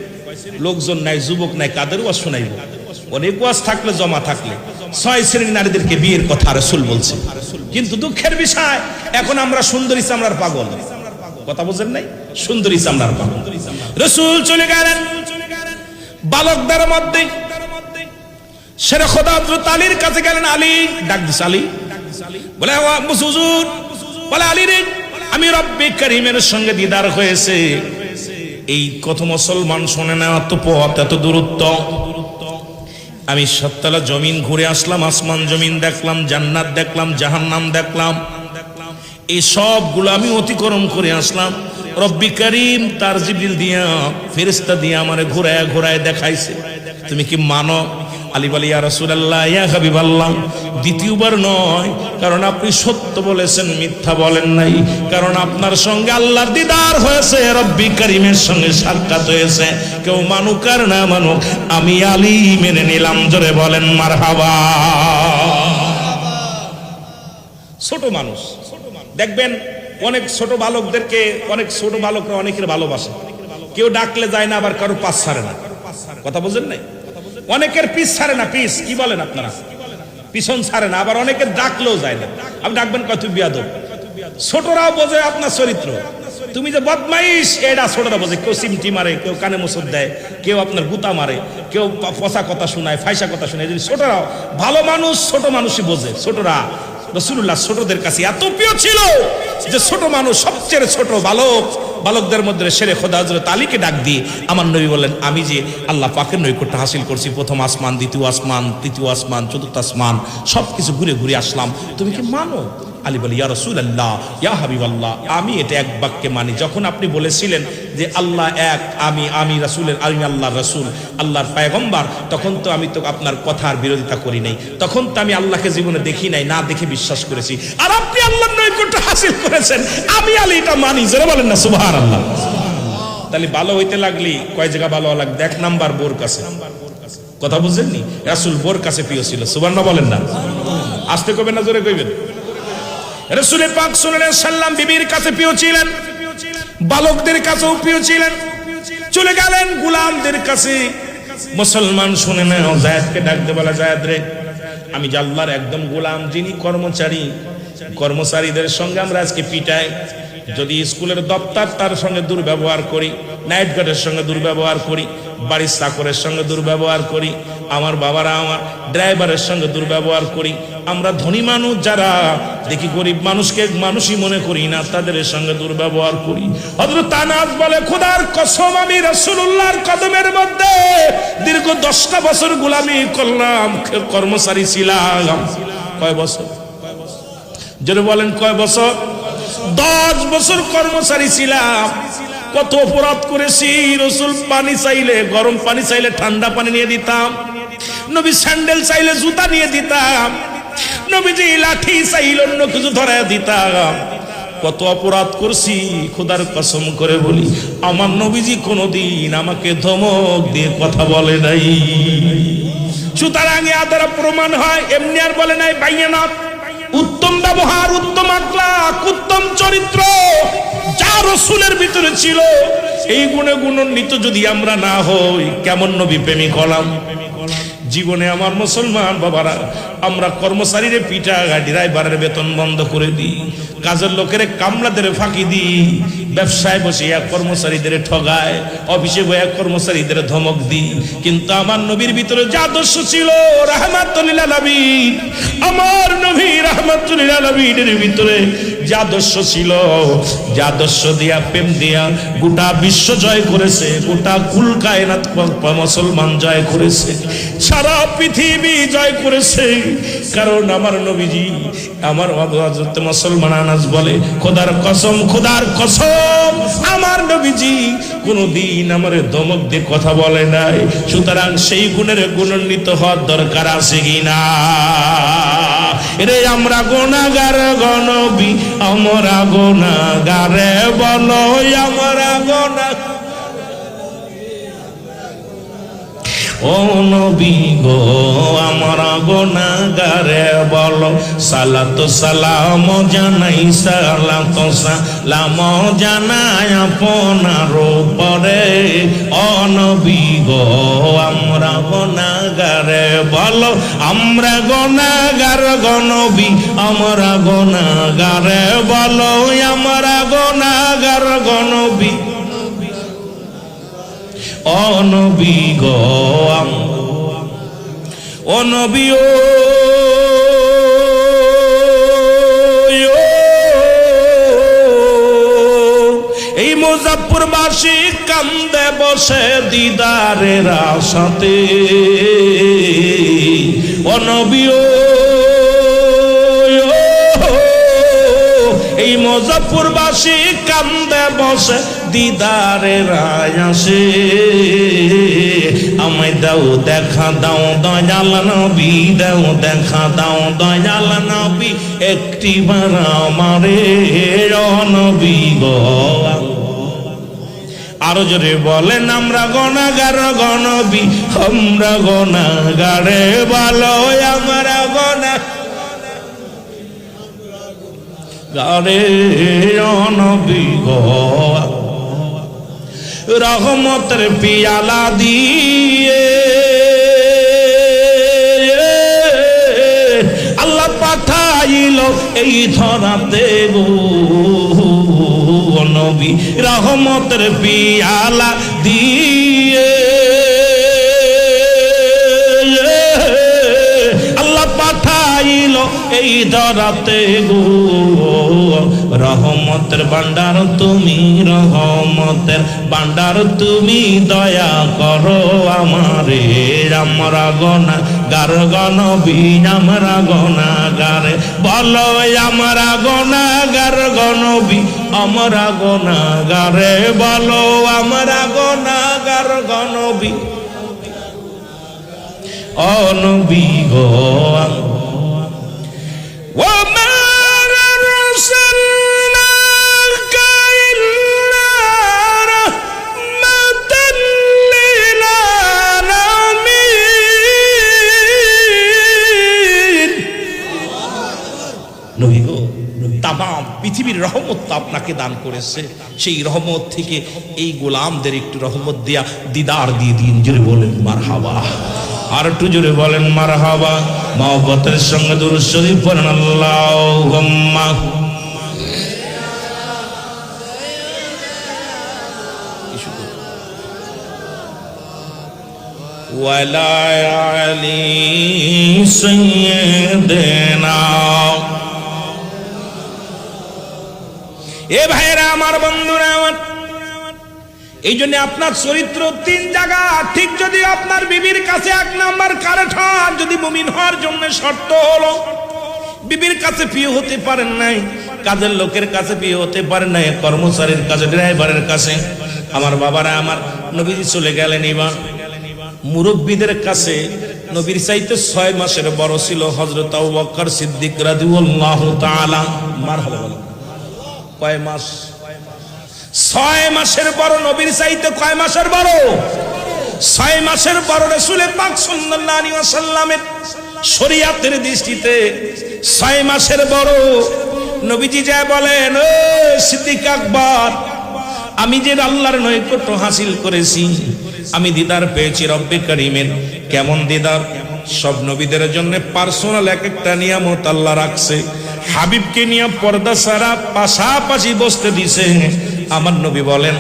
লোকজন নাই, যুবক নাই, কাদের ওয়াজ শোনাইব? অনেক ওয়াজ থাকলে, জমা থাকলে, ছয় শ্রেণী নারীদেরকে বিয়ের কথা রাসূল বলছে। কিন্তু দুঃখের বিষয়, এখন আমরা সুন্দরী চামড়ার পাগল। কথা বুঝেন নাই? সুন্দরী চামড়ার পাগল। রাসূল চলে গেলেন বালকদের মধ্যে, শেরে খোদা হযরত আলীর কাছে গেলেন। আলী ডাক দিছে, আলী বলে, হুজুর, বলে, আলী রে, আমি রব্বে কারিমের সঙ্গে দিদার হয়েছে। এই কত মুসলমান শোনে না, এত পথ, এত দূরত্ব। আমি ৭ তলা জমিন ঘুরে আসলাম, আসমান জমিন দেখলাম, জান্নাত দেখলাম, জাহান্নাম দেখলাম, এই সবগুলো আমি অতিক্রম করে আসলাম। রব্বে কারিম তার জিবরিল দিয়া, ফেরেশতা দিয়া আমারে ঘোরায় ঘোরায় দেখাইছে। তুমি কি মানো? আলী বলে, ইয়া রাসূলুল্লাহ, ইয়া হাবিবাল্লাহ, দ্বিতীয়বার নয়, কারণ আপনি সত্য বলেছেন, মিথ্যা বলেন নাই, কারণ আপনার সঙ্গে আল্লাহর দিদার হয়েছে, রব্বে কারিমের সঙ্গে সাক্ষাৎ হয়েছে। কেউ মানুক আর না মানুক, আমি আলী মেনে নিলাম, জোরে বলেন মারহাবা। ছোট মানুষ দেখবেন, অনেক ছোট বালকদেরকে, অনেক ছোট বালকরা অনেকের ভালোবাসে, কেউ ডাকলে যায় না, আবার কারো পাশ ছাড়ে না। কথা বুঝেন নাই? অনেকের পিছ ছাড়ে না, পিছ কি বলেন আপনারা, পিছন ছাড়ে না, আবার অনেকের ডাকলেও যায় না। আপনি ডাকবেন কত বিয়াদব। ছোটরাও বোঝে আপনার চরিত্র, তুমি যে বদমাইশ, এটা ছোটরা বোঝে। কেউ সিমটি মারে, কেউ কানে মুসুর দেয়, কেউ আপনার গুতা মারে, কেউ পচা কথা শোনায়, ফাইসা কথা শোনায়। যদি ছোটরাও, ভালো মানুষ ছোট মানুষই বোঝে। ছোটরা রাসূলুল্লাহ ছোটদের কাছে এত প্রিয় ছিল যে ছোট মানুষ, সবচেয়ে ছোট বালকদের মধ্যে শেরে খোদা হযরত আলীকে ডাক দিয়ে আমার নবী বলেন, আমি যে আল্লাহ পাকের নৈকট্য হাসিল করছি, প্রথম আসমান, দ্বিতীয় আসমান, তৃতীয় আসমান, চতুর্থ আসমান, সবকিছু ঘুরে ঘুরে আসলাম, তুমি কি মানো? আলী বলে, ইয়া রাসূলুল্লাহ, ইয়া হাবিবাল্লাহ, আমি এটা এক বাক্যে মানি। যখন আপনি বলেছিলেন যে আল্লাহ এক, আমি রাসূলের, আমি আল্লাহর রাসূল, আল্লাহর পয়গম্বর, তখন তো আমি তো আপনার কথার বিরোধিতা করি নাই, তখন তো আমি আল্লাহকে জীবনে দেখি নাই, না দেখে বিশ্বাস করেছি, আর আপনি আল্লাহর নৈকট্য হাসিল করেছেন, আমি আলী এটা মানি। জোরে বলেন না সুবহানাল্লাহ। তাহলে ভালো হইতে লাগলি কয় জায়গা ভালো লাগবে? 1 নাম্বার বোর কাছে। কথা বুঝেননি? রাসূল বোর কাছে প্রিয় ছিল। সুবহানাল্লাহ বলেন না? আস্তে কইবেন না জোরে কইবেন? রাসূল পাক সাল্লাল্লাহু আলাইহি সাল্লাম বিবির কাছে প্রিয় ছিলেন, বালকদের কাছেও প্রিয় ছিলেন। চলে গেলেন গোলামদের কাছে। মুসলমান শুনে না, যায়েদকে ডাকতে বলা, যায়েদ রে, আমি আল্লাহর একদম গোলাম, যিনি কর্মচারীদের সঙ্গে আমরা আজকে পিটাই, যদি স্কুলের দপ্তর তার সঙ্গে দুর্ব্যবহার করি, নাইট গার্ডের সঙ্গে দুর্ব্যবহার করি, বাড়ির চাকরের সঙ্গে দুর্ব্যবহার করি, আমার বাবারা আমার ড্রাইভারের সঙ্গে দুর্ব্যবহার করি, আমরা ধনী মানুষ যারা দেখি গরিব মানুষকে মানুষই মনে করি না, তাদের সঙ্গে দুর্ব্যবহার করি। হযরত আনাস বলে, খোদার কসম, আমি রাসূলুল্লাহর কদমের মধ্যে দীর্ঘ 10টা বছর গোলামি করলাম, কর্মচারী ছিলাম। কয় বছর? যদি বলেন কয় বছর? 10 বছর কর্মচারী ছিলাম। কত অপরাধ করেছি। রাসূল পানি চাইলে, গরম পানি চাইলে ঠান্ডা পানি নিয়ে দিতাম, নবী স্যান্ডেল চাইলে জুতা নিয়ে দিতাম, নবীজি লাঠি চাইলে অন্য কিছু ধরায় দিতাম। কত অপরাধ করছি, খোদার কসম করে বলি, আমার নবীজি কোনোদিন আমাকে ধমক দিয়ে কথা বলে নাই। সুতরাং এর দ্বারা প্রমাণ হয়, এমনি আর বলে নাই বাইয়ে না। উত্তম ব্যবহার, উত্তম আখলাক, উত্তম চরিত্র যা রাসূলের ভিতরে ছিল, এই গুণে গুণান্বিত যদি আমরা না হই, কেমন নবী প্রেমিক হলাম? জীবনে আমার মুসলমান বাবারা, আমরা কর্মচারীরে পিটা, ড্রাইভারের বেতন বন্ধ করে দিই, কাজের লোকের কামলাদের ফাঁকি দিই, ব্যবসায় বসে এক কর্মচারীদের ঠগায়, অফিসে বসে এক কর্মচারীদের ধমক দিই। কিন্তু আমার নবীর ভিতরে যে আদর্শ ছিল, রাহমাতুল লিল আলামিন, আমার নবী রাহমাতুল লিল আলামিনের ভিতরে যে আদর্শ ছিল, যে আদর্শ দিয়া প্রেম দিয়া গোটা বিশ্ব জয় করেছে, গোটা কুল কায়নাত মুসলমান জয় করেছে, সারা পৃথিবী জয় করেছে। কারণ আমার নবীজি, আমার হযরত মুসলমান আনাস বলে, খোদার কসম, খোদার কসম, আমার নবীজি কোনদিন আমার ধমক দিয়ে কথা বলে নাই। সুতরাং সেই গুণের গুণান্বিত হওয়ার দরকার আছে কিনা? রে আমরা গুনাহগার গনবী, আমরা গুনাহগারে বলো, আমরা গুনাহ, ও নবী গো আমরা গুনাহগারে বলো, সালাত সালাম জানাই, সালাত সালাম জানাই আপনার উপরে, ও নবী গো আমরা গুনাহগারে বলো, আমরা গুনাহগার গো নবী, আমরা গুনাহগারে বলো, আমরা গুনাহগার গো নবী, ও নবী গো, ও নবী, ও এই মুজাফফরবাসী কান্দে বসে দিদারের আশাতে, ও নবী, ও এই মুজাফফরবাসী কান্দে বসে দিদারের আশে, আমায় দাও দেখা দাও দয়াল নবী, দাও দেখা দাও দয়াল নবী, একটিবার আমারে, ও নবী গো। আরো জোরে বলেন, আমরা গুনাহগার গো নবী, আমরা গুনাহগারে বলো, আমরা গুনাহগারে, ও নবী গো। রহমতের পিয়ালা দিয়ে আল্লাহ পাঠাইল এই ধরাতে গো নবী, রহমতের পিয়ালা দিয়ে আল্লাহ পাঠাইল এই ধরাতে গো, রহমতের ভান্ডার তুমি, রহমতের ভান্ডার তুমি, দয়া করো আমারে, আমরা গুনাহগার গো নবী, আমরা গুনাহগার বলো, আমরা গুনাহগার গো নবী, আমরা গুনাহগারে বলো, আমরা গুনাহগার গো নবী, ও নবী গো। নবী গো, তামাম পৃথিবীর রহমত তো আপনাকে দান করেছে, সেই রহমত থেকে এই গোলামদের একটু রহমত দিয়া দিদার দিয়ে দিন। জোরে বলেন মারহাবা, আর একটু জোরে বলেন মারহাবা। মহব্বতের সঙ্গে দুরূদ শরীফ পড়েন, আল্লাহুম্মা ওয়ালা আলি সাইয়্যিদিনা। এ ভাইরা আমার, বন্ধুরা আমার, এই জন্য আপনার চরিত্র তিন জায়গা ঠিক। যদি আপনার বিবির কাছে এক নাম্বার কারেক্ট হন, যদি মুমিন হওয়ার জন্য শর্ত হলো বিবির কাছে প্রিয় হতে পারেন নাই, কাজের লোকের কাছে প্রিয় হতে পারেন নাই, কর্মচারীর কাছে, ড্রাইভারের কাছে। আমার বাবারা আমার, নবীজি চলে গেলেন, এবার মুরব্বীদের কাছে নবীর চাইতে 6 মাসের বড় ছিল হযরত আবু বকর সিদ্দিক রাদিয়াল্লাহু তাআলা। মারহাবা বলেন। কয় মাস? 6 মাসের বড় নবীর চাইতে কয় মাসের বড়? 6 মাসের বড় রাসূল পাক সাল্লাল্লাহু আলাইহি ওয়াসাল্লামের শরীয়তের দৃষ্টিতে 6 মাসের বড়। নবীজি যা বলেন, ও সিদ্দিক আকবর, আমি যে আল্লাহর নৈকট্য হাসিল করেছি, আমি দিদার পেয়েছি রব্বে কারীমের। কেমন দিদার? সব নবীদের জন্য পার্সোনাল এক একটা নিয়ামত আল্লাহ রাখছে। হাবিবকে নিয়ে পর্দা ছাড়া পাশাপাশি বসতে দিছে। আমার নবী বলেন,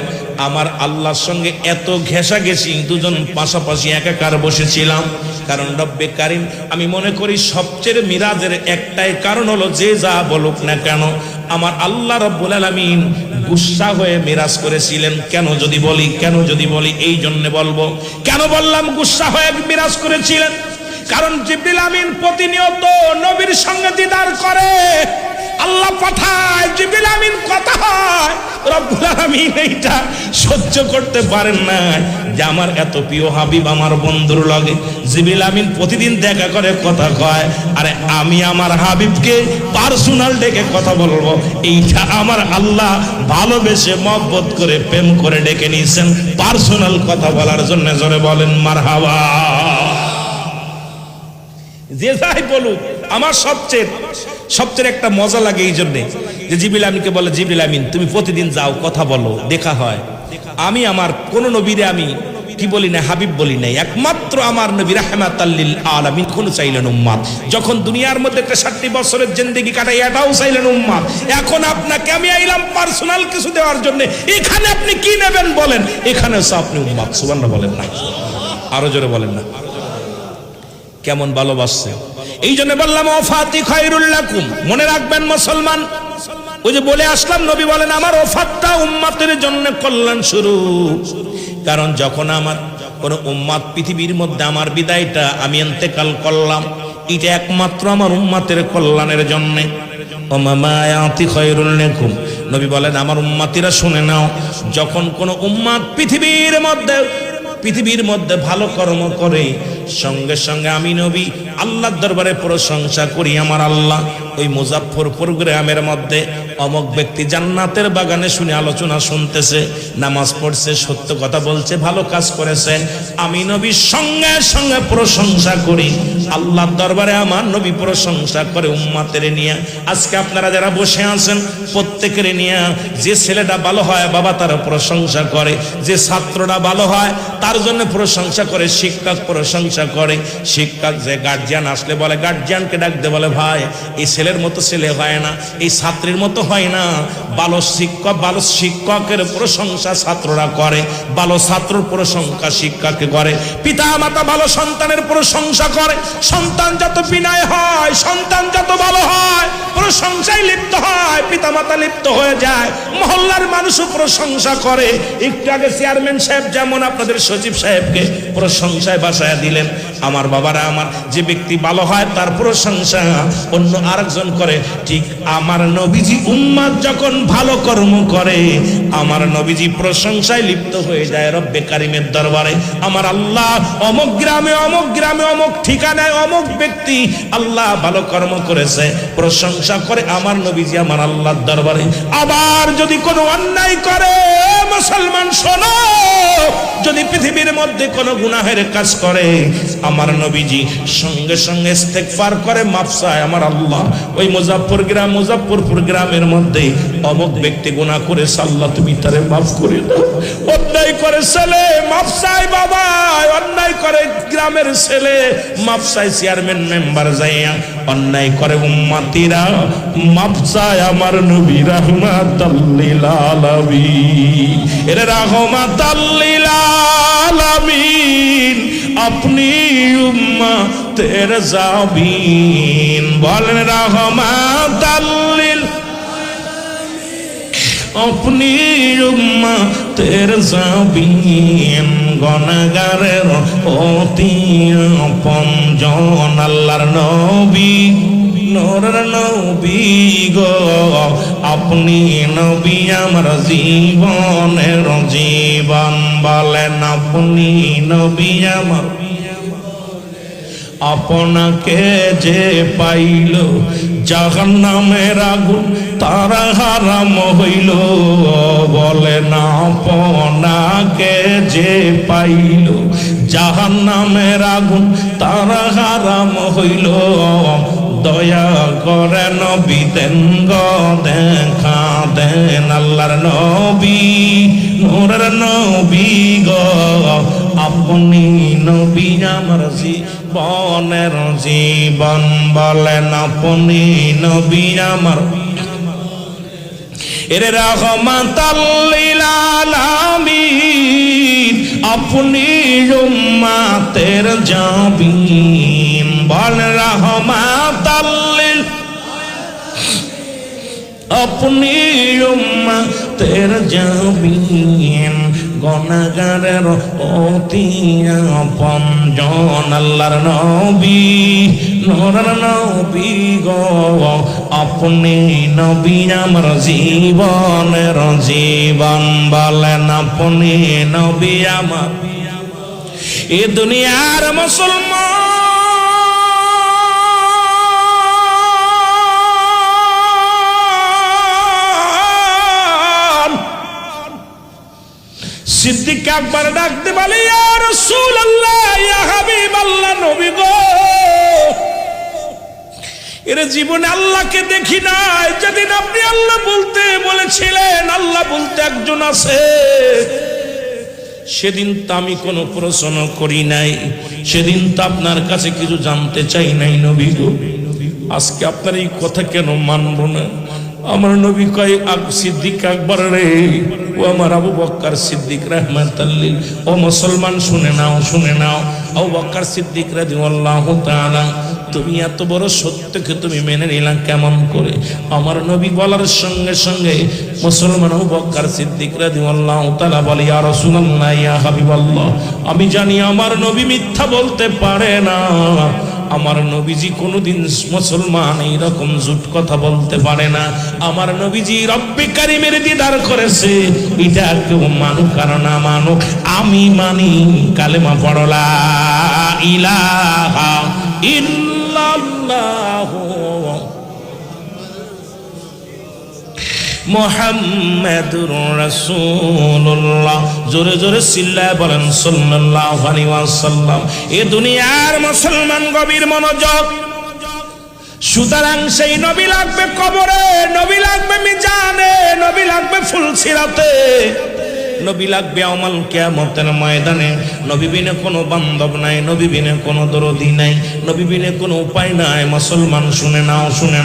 আমার আল্লাহর সঙ্গে এত ঘেঁষা গেছি, দুজন পাশাপাশি একাকার বসেছিলাম। কারণ রব্বে কারীম, আমি মনে করি সবচেয়ে মিরাজের একটাই কারণ হলো, যে যা বলুক না কেন আমার আল্লাহ রাব্বুল আলামিন গুসা হয়ে মিরাজ করেছিলেন। কেন যদি বলি এই জন্য বলবো। কেন বললাম গুসা হয়ে মিরাজ করেছিলেন? কারণ জিবরিল আমিন প্রতিনিয়ত নবীর সঙ্গে দিদার করে, আল্লাহ পাঠায়, জিবরিল আমিন কথা হয়, রব্বুল আলামিন এইটা সহ্য করতে পারেন না যে আমার এত প্রিয় হাবিব আমার বন্ধুর লগে জিবরিল আমিন প্রতিদিন দেখা করে কথা কয়, আরে আমি আমার হাবিবকে পার্সোনাল ডেকে কথা বলবো, এইটা আমার আল্লাহ ভালোবেসে মহব্বত করে প্রেম করে ডেকে নিয়েছেন পার্সোনাল কথা বলার জন্য। জোরে বলেন মারহাবা। যে যাই বলুক, আমার সবচেয়ে একটা মজা লাগে এই জন্যে যে জিবরিল আমিনকে বলে, জিবরিল আমিন তুমি প্রতিদিন যাও, কথা বলো, দেখা হয়। আমি আমার কোন নবীরে আমি কি বলি না, হাবিব বলি নাই, একমাত্র আমার নবী রাহমাতাল লিল আলামিন কোন চাইলেন উম্মত। যখন দুনিয়ার মধ্যে একটা 60 বছরের জিন্দেগি কাটাই, এটাও চাইলেন উম্মত। এখন আপনাকে আমি আইলাম পার্সোনাল কিছু দেওয়ার জন্য, এখানে আপনি কি নেবেন বলেন? এখানে আপনি উম্মত। সুবহানাল্লাহ বলেন না, আরো জোরে বলেন না। কেমন ভালোবাসছে, এই জন্য বললাম ওফাতি খায়রুল লাকুম। মনে রাখবেন মুসলমান, ওই যে বলে আসলাম নবী বলেন আমার ওফাতটা উম্মতের জন্য কল্যাণ স্বরূপ। কারণ যখন আমার কোন উম্মত পৃথিবীর মধ্যে আমার বিদায়টা আমি ইন্তেকাল করলাম, এটা একমাত্র আমার উম্মতের কল্যাণের জন্য। ওমামায়াতি খায়রুল লাকুম, নবী বলেন আমার উম্মতিরা শুনে নাও, যখন কোন উম্মত পৃথিবীর মধ্যে ভালো কর্ম করে, সঙ্গে সঙ্গে আমি নবী আল্লাহর দরবারে প্রশংসা করি। আমার আল্লাহ ওই মুজাফফরপুর গ্রামের মধ্যে অমুক ব্যক্তি জান্নাতের বাগানে শুনে আলোচনা শুনতেছে, নামাজ পড়ছে, সত্য কথা বলছে, ভালো কাজ করেছে, আমি নবী সঙ্গে সঙ্গে প্রশংসা করি। আল্লাহর দরবারে আমার নবী প্রশংসা করে উম্মতের নিয়ে। আজকে আপনারা যারা বসে আছেন প্রত্যেকের নিয়ে, যে ছেলেটা ভালো হয় বাবা তার প্রশংসা করে, যে ছাত্রটা ভালো হয় তার জন্য প্রশংসা করে, শিক্ষক প্রশংসা করে। শিক্ষক যে গার্জিয়ান আসলে বলে, গার্জিয়ানকে ডাকতে বলে ভাই এই ছেলের মতো ছেলে হয় না, এই ছাত্রীর মতো হয় না। ভালো শিক্ষকের প্রশংসা ছাত্ররা করে, ভালো ছাত্রর প্রশংসা শিক্ষককে করে, পিতা মাতা ভালো সন্তানের প্রশংসা করে। সন্তান যত বিনয় হয়, সন্তান যত ভালো হয়, প্রশংসায় লিপ্ত হয়, পিতা মাতা লিপ্ত হয়ে যায়, মহল্লার মানুষও প্রশংসা করে। একটু আগে চেয়ারম্যান সাহেব যেমন আপনাদের সচিব সাহেবকে প্রশংসায় বাসায় দিলেন, আমার বাবারা আমার যে ব্যক্তি ভালো হয় তার প্রশংসা অন্য আরেকজন করে। ঠিক আমার নবীজি উম্মত যখন ভালো কর্ম করে, আমার নবীজি প্রশংসায় লিপ্ত হয়ে যায় রব্বে কারিমের দরবারে। আমার আল্লাহ অমুক গ্রামে অমুক ঠিকানায় অমুক ব্যক্তি আল্লাহ ভালো কর্ম করেছে, প্রশংসা করে আমার নবীজি আমার আল্লাহর দরবারে। আবার যদি কোনো অন্যায় করে, মুসলমান শোনো, যদি পৃথিবীর মধ্যে কোনো গুনাহের কাজ করে, আমার নবীজি সঙ্গে সঙ্গে ইস্তেগফার করে, মাফ চায় আমার আল্লাহ। ওই মুজাফফরপুর গ্রামের মধ্যে অমুক ব্যক্তি গুনাহ করেছে, আল্লাহ তুমি তারে মাফ করে দাও। অন্যায় করে ছেলে মাফ চায় বাবা, অন্যায় করে গ্রামের ছেলে মাফ চায় চেয়ারম্যান মেম্বার যাইয়া, অন্যায় করে উম্মতিরা মাফ চায় আমার নবী রাহমাতাল লিল আলামিন। এর রাহমাতাল লিল আলামিন, আপনি উম্মতের জাবিন। বলেন রাহমাতাল লিল, আপনি উম্মতের জাবিন, গুনাহগারের অতি আপনজন, আল্লাহর নবী, নূরের নবী গো, আপনি নবী আমার জীবনের জীবন। বলেন আপনি নবী আমার, আপনাকে যে পাইল জাহান্নামের আগুন তারা হারাম হইল। বলেন আপনাকে যে পাইল জাহান্নামের আগুন তারা হারাম হইল। দয়া করে নবী দেন গো দেখা দেন, আল্লাহর নবী, নূরের নবী গো, আপনি নবী আমার জীবনের জীবন। বলেন আপনি নবী আমার, এর রাহমাতাল লিল আলামিন, আপনি উম্মতের জাবিন। বলেন রাহমাতাল লিল, अपनी उम्मतेर जाबिन गुनाहगारेर अति आपनজন আল্লাহর নবী নূরের নবী গো আপনি নবী আমার জীবনের জীবন বলেন আপনি নবী আমার এ দুনিয়ার মুসলমান सिद्दीक আকবর ডাকতে বলে ইয়া রাসূলুল্লাহ ইয়া হাবিবাল্লাহ নবী গো এর জীবনে আল্লাহকে দেখি নাই যেদিন আপনি আল্লাহ বলতে বলেছিলেন আল্লাহ বলতে একজন আছে সেদিন তো আমি কোনো প্রশ্ন করি নাই সেদিন তো আপনার কাছে কিছু জানতে চাই নাই নবী গো আজকে আপনার এই কথা কেন মানব না আমার নবী কয় সিদ্দিক আকবর রে ও আমার আবু বকর সিদ্দিক রাহমাতুল্লাহ ও মুসলমান শুনে নাও আবু বকর সিদ্দিক রাদিয়াল্লাহু তাআলা তুমি এত বড় সত্যকে তুমি মেনে নিলা কেমন করে আমার নবী বলার সঙ্গে সঙ্গে মুসলমান আবু বকর সিদ্দিক রাদিয়াল্লাহু তাআলা বলে ইয়া রাসূলুল্লাহ ইয়া হাবিবাল্লাহ আমি জানি আমার নবী মিথ্যা বলতে পারে না আমার নবীজি কোনোদিন মুসলমান এই রকম ঝুট কথা বলতে পারে না আমার নবীজি রব্বে কারীমের দিদার করেছে এটা কেউ মানুক আর না মানুক আমি মানি কালেমা পড়ো লা ইলাহা ইল্লাল্লাহ মুহাম্মাদুর রাসূলুল্লাহ জোরে জোরে চিল্লায় বলেন সাল্লাল্লাহু আলাইহি ওয়াসাল্লাম এ দুনিয়ার মুসলমান গভীর মনোযোগ সুতরাং সেই নবী লাগবে কবরে নবী লাগবে মিজানে নবী লাগবে ফুলসিরাতে নবী লাগবে আমাল কিয়ামতের ময়দানে নবী বিনে কোনো বান্ধব নাই নবী বিনে কোনো দরদি নাই নবী বিনে কোনো উপায় নাই মুসলমান শুনে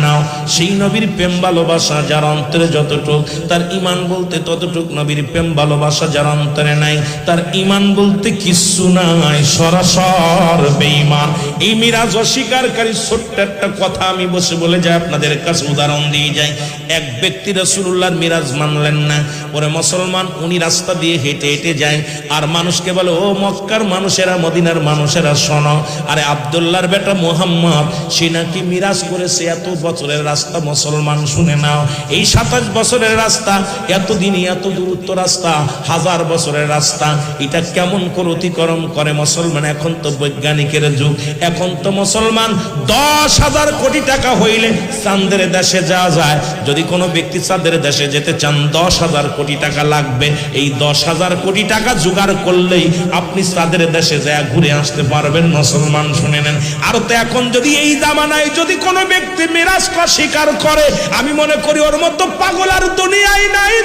নাও সেই নবীর প্রেম ভালোবাসা যার অন্তরে যতটুক তার ঈমান বলতে ততটুক নবীর প্রেম ভালোবাসা যার অন্তরে নাই তার ঈমান বলতে কিচ্ছু নাই সরাসর বেঈমান এই মিরাজ অস্বীকারী ছোট্ট একটা কথা আমি বসে বলে যাই আপনাদের কাছে উদাহরণ দিয়ে যাই এক ব্যক্তি রাসূলুল্লাহর মিরাজ মানলেন না পরে মুসলমান উনি রাস্তা দিয়ে হেঁটে হেঁটে যায় আর মানুষকে বলে ও মক্কার মানুষেরা মদিনার মানুষেরা শোনো আরে আব্দুল্লাহর বেটা মুহাম্মদ সে নাকি মিরাজ করেছে এত বছরের রাস্তা মুসলমান শুনে নাও এই 27 বছরের রাস্তা এতদিনই এত দূরত্ব রাস্তা 1000 বছরের রাস্তা এটা কেমন করে অতিক্রম করে মুসলমান এখন তো বৈজ্ঞানিকের যুগ এখন তো মুসলমান 10,000 কোটি টাকা হইলে চাঁদের দেশে যাওয়া যায় যদি কোনো ব্যক্তি চাঁদের দেশে যেতে চান 10,000 কোটি টাকা লাগবে এই 10,000 কোটি টাকা জোগাড় করলেই আপনি চাঁদের দেশে যায় ঘুরে আসতে পারবেন মুসলমান শুনে নেন আর তো এখন যদি এই জামানায় যদি কোনো ব্যক্তি মিরাজ স্বীকার করে আমি মনে করি ওর মতো পাগল আর দুনিয়ায় নাই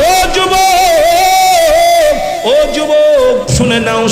ও যুবক শুনে নাও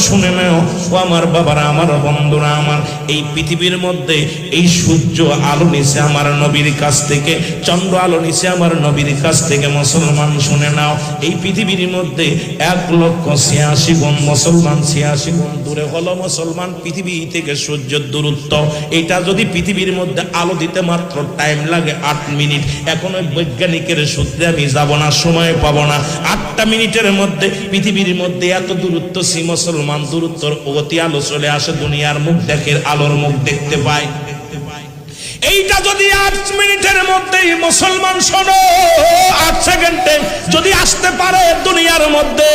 ও আমার বাবারা আমার বন্ধুরা আমার এই পৃথিবীর মধ্যে এই সূর্য আলো নিছে আমার নবীর কাছ থেকে চন্দ্র আলো নিছে আমার নবীর কাছ থেকে মুসলমান শুনে নাও এই পৃথিবীর মধ্যে 1,86,000 গুণ মুসলমান 86 গুণ দূরে হলো মুসলমান পৃথিবী থেকে সূর্যের দূরত্ব এটা যদি পৃথিবীর মধ্যে আলো দিতে মাত্র টাইম লাগে 8 মিনিট এখন ওই বৈজ্ঞানিকের সূত্রে আমি যাব না সময় পাবো না 8 মিনিটের মধ্যে পৃথিবীর মধ্যে এত দূরত্ব সি মুসলমান দূরত্বর অতি আলো চলে আসে দুনিয়ার মুখ দেখে আলোর মুখ দেখতে পায় এইটা যদি 8 মিনিটের মধ্যেই মুসলমান শোনো 8 সেকেন্ডে যদি আসতে পারে দুনিয়ার মধ্যে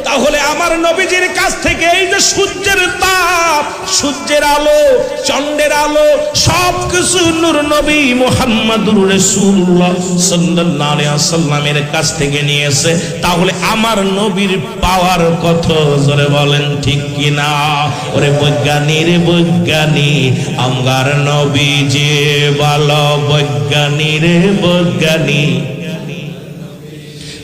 তাহলে আমার নবীজির কাছ থেকে এই যে সূর্যের তাপ সূর্যের আলো চন্দ্রের আলো সবকিছু নূর নবী মুহাম্মদুর রাসূলুল্লাহ সাল্লাল্লাহু আলাইহি ওয়াসাল্লামের কাছ থেকে নিয়েছে তাহলে আমার নবীর পাওয়ার কত জোরে বলেন ঠিক কি না ওরে বৈজ্ঞানী আমার নবীজি বলো বৈজ্ঞানী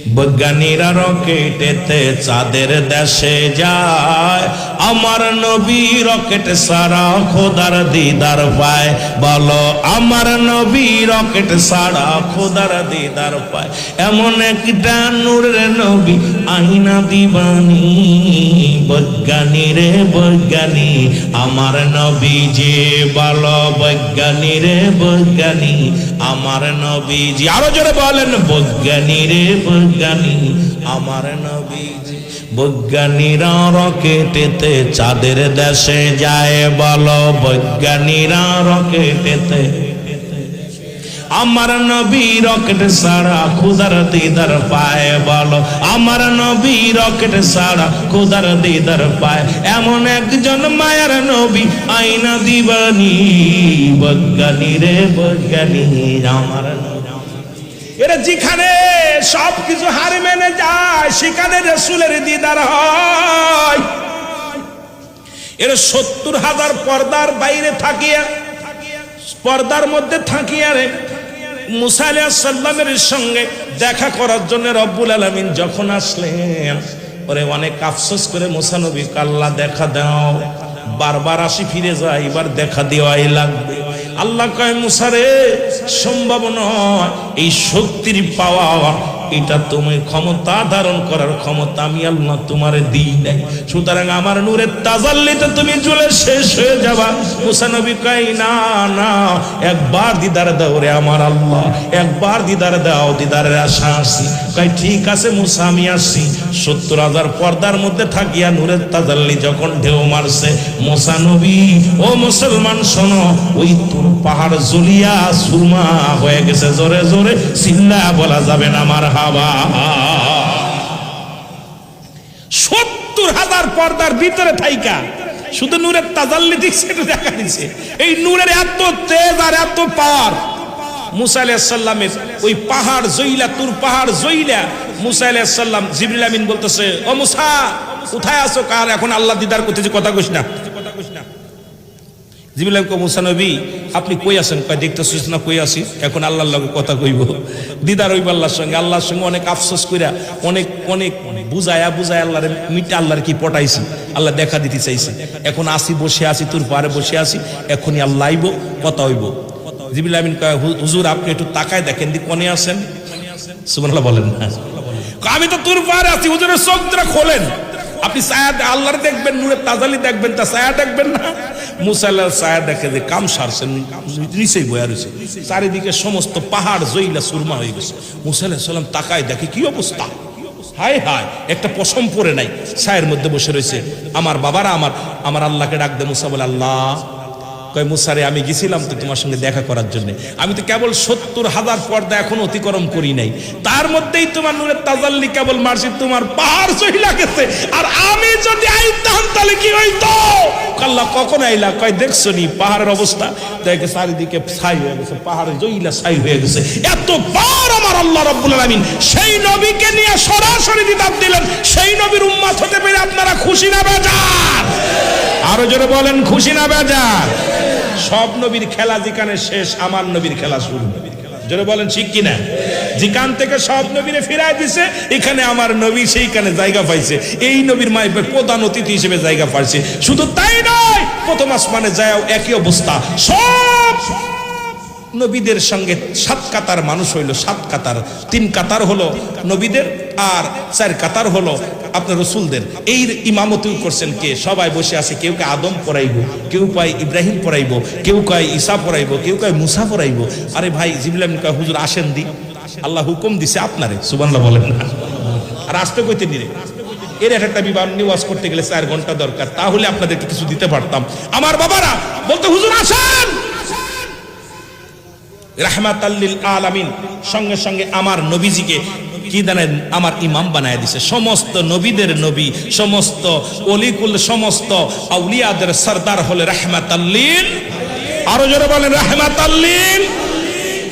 বৈজ্ঞানিকরা রকেটেতে চাঁদের দেশে যায়, আমার নবী রকেট ছাড়া খোদার দিদার পায়। বলো আমার নবী রকেট ছাড়া খোদার দিদার পায়। এমন একটা নূরের নবী আইনা দিবানি, বৈজ্ঞানী রে বৈজ্ঞানী আমার নবী যে। বলো বৈজ্ঞানী রে বৈজ্ঞানী আমার নবী যে। আরো জোরে বলেন বৈজ্ঞানী রে বৈজ্ঞানী আমার নবী যে। বৈজ্ঞানীরা রকেটেতে চাঁদের দেশে যায়, বলো বৈজ্ঞানীরা রকেটেতে। আমার নবী রকেট ছাড়া খোদার দিদার পায়, বলো আমার নবী রকেট ছাড়া খোদার দিদার পায়। এমন একজন মায়ার নবী আইনা দিবানি, বৈজ্ঞানী রে বৈজ্ঞানী আমার নবী। এরা যেখানে সবকিছু হার মেনে যায় সেখানে রাসূলের দিদার হয়। এরা ৭০,০০০ পর্দার বাইরে থাকিয়া, পর্দার মধ্যে থাকিয়া রে মুসা আলাইহিস সালামের সঙ্গে দেখা করার জন্য রব্বুল আলামিন যখন আসলেন, ওরে অনেক আফসোস করে মুসা নবী আল্লাহ দেখা দাও, বারবার আসি ফিরে যায়, এবার দেখা দেওয়াই লাগবে। আল্লাহ কয় মুসা রে সম্ভব নয়, এই শক্তির পাওয়া এটা তুমি ক্ষমতা ধারণ করার ক্ষমতা আমি আল্লাহ তোমারে দিই নাই, সুতরাং আমার নূরের তাজাল্লিতে তুমি জ্বলে শেষ হয়ে যাবা। মুসা নবী কয় না না, একবার দিদার দাও রে আমার আল্লাহ, একবার দিদার দাও, দিদারের আশা আসি। কয় ঠিক আছে মুসা আমি আসি। ৭০,০০০ পর্দার মধ্যে থাকিয়া নূরের তাজাল্লি যখন ঢেউ মারছে, মুসা নবী ও মুসলমান শোনো, ওই তুর পাহাড় জ্বলিয়া সুরমা হয়ে গেছে। জোরে জোরে চিল্লা বলা যাবে না আমার হাওয়া। ৭০,০০০ পর্দার ভিতরে থাইকা শুধু নূরের তাজাল্লি দিচ্ছে, দেখা দিচ্ছে। এই নূরের এত তেজ আর এত পাওয়ার, মুসা আলাইহিস সালামের ওই পাহাড় জইলা, তুর পাহাড় জইলা মুসা আলাইহিস সালাম, জিবরিল আমিন বলতেছে ও মুসা কোথায় আছো, কার এখন আল্লাহ দিদার করতেছে, কথা কইস না। জিবরিল আমিন কয় মুসা নবী আপনি কই আছেন? কয় দেখতেছিস না কই আছি, এখন আল্লাহর লগে কথা কইব, দিদার হইব আল্লাহর সঙ্গে। আল্লাহর সঙ্গে অনেক আফসোস কইরা অনেক অনেক বুঝায়া বুঝায় আল্লাহর মিটা আল্লাহর কি পটাইছি, আল্লাহ দেখা দিতে চাইছে। এখন আসি বসে আছি, তোর পারে বসে আছি, এখনই আল্লাহ আইব, কথা হইব। জিবরিল আমিন কয় হুজুর আপনি একটু তাকায় দেখেন দি কোনে আছেন। সুবহানাল্লাহ বলেন না, আমি তো তোর পারে আছি, হুজুরের চোখ দুটো খোলেন, আপনি ছায়া আল্লাহর দেখবেন, নূরের তাজাল্লি দেখবেন, তা ছায়া দেখবেন না। মুসা আলাইহিস ছায়া দেখে যে কাম সারছেন, নিচেই বয়া রয়েছে, চারিদিকে সমস্ত পাহাড় জইলা সুরমা হয়ে গেছে। মুসা আলাইহিস সালাম তাকায় দেখে কি অবস্থা, হায় হায় একটা পশম পরে নাই, ছায়ের মধ্যে বসে রয়েছে। আমার বাবারা আমার আল্লাহকে ডাক দে। মুসা বলে আল্লাহ। কয় মুসা রে আমি গেছিলাম তো তোমার সঙ্গে দেখা করার জন্য, আমি তো কেবল ৭০,০০০ পর্দা এখন অতিক্রম করি নাই, তার মধ্যেই তোমার নূরের তাজাল্লি কেবল মারছি, তোমার পাহাড় চইলা গেছে, আর আমি যদি আইতাম তাহলে কি হইতো? আল্লাহ কখন আইলা? কয় দেখছো নি পাহাড়ের অবস্থা, দেখে চারিদিকে ছাই হয়ে গেছে, পাহাড়ে জইলা ছাই হয়ে গেছে। এত বার আমার আল্লাহ রাব্বুল আলামিন সেই নবীকে নিয়ে সরাসরি দিদার দিলেন। সেই নবীর উম্মত হতে পেরে আপনারা খুশি না বেজার? আরো জোরে বলেন খুশি না বেজার? সব নবীর খেলা যেখানে শেষ, আমার নবীর খেলা শুরু। জোরে বলেন ঠিক কিনা? যেখান থেকে সব নবীরে ফিরাই দিছে, এখানে আমার নবী সেইখানে জায়গা পাইছে, এই নবীর মায়ের প্রধান অতিথি হিসেবে জায়গা পাইছে। শুধু তাই নয়, প্রথম আসমানে যায়ও একই অবস্থা। সব নবীদের সঙ্গে ৭ কাতার মানুষ হইল, ৭ কাতার, ৩ কাতার হলো নবীদের আর ৪ কাতার হলো আপনার রসুলদের। এই ইমামতি করছেন কে? সবাই বসে আছে, কেউ কে আদম পড়াইব, কেউ কয় ইব্রাহিম পড়াইব, কেউ কয় ঈসা পড়াইব, কেউ কয় মুসা পড়াইব। আরে ভাই জিবরিল আমিন কয় হুজুর আসেন দি, আল্লাহ হুকুম দিছে আপনারে। সুবহানাল্লাহ বলেন না? আর আসতে কইতে দিলে এর একটা বিমান নিওয়াজ করতে গেলে 4 ঘন্টা দরকার, তাহলে আপনাদেরকে কিছু দিতে পারতাম। আমার বাবারা বলতে হুজুর আসেন, রাহমাতাল লিল আলামিন। সঙ্গে সঙ্গে আমার নবীজিকে কি জানেন, আমার ইমাম বানায় দিছে। সমস্ত নবীদের নবী, সমস্ত ওলিকুল, সমস্ত আউলিয়াদের সরদার হলে রাহমাতাল লিল। আরো জোরে বলেন রাহমাতাল লিল।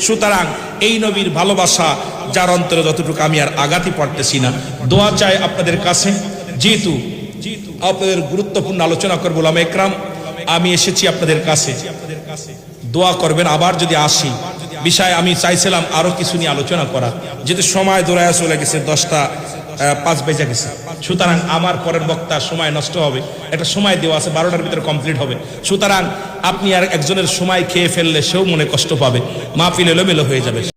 সুতরাং এই নবীর ভালোবাসা যার অন্তরে যতটুকু আমি আর আগাতি পারতেছি না, দোয়া চাই আপনাদের কাছে। যেহেতু আপনাদের গুরুত্বপূর্ণ আলোচনা করবো ওলামা একরাম, আমি এসেছি আপনাদের কাছে, দোয়া করবেন। আবার যদি আসি বিষয় আমি চাইছিলাম আরো কিছু নিয়ে আলোচনা করা, যেহেতু সময় দৌড়ায় চলে গেছে, 10টা 5 বেজে গেছে, সুতরাং আমার পরের বক্তা সময় নষ্ট হবে। একটা সময় দেওয়া আছে, 12টার ভিতরে কমপ্লিট হবে। সুতরাং আপনি আর একজনের সময় খেয়ে ফেললে সেও মনে কষ্ট পাবে, মাহফিল এলোমেলো হয়ে যাবে।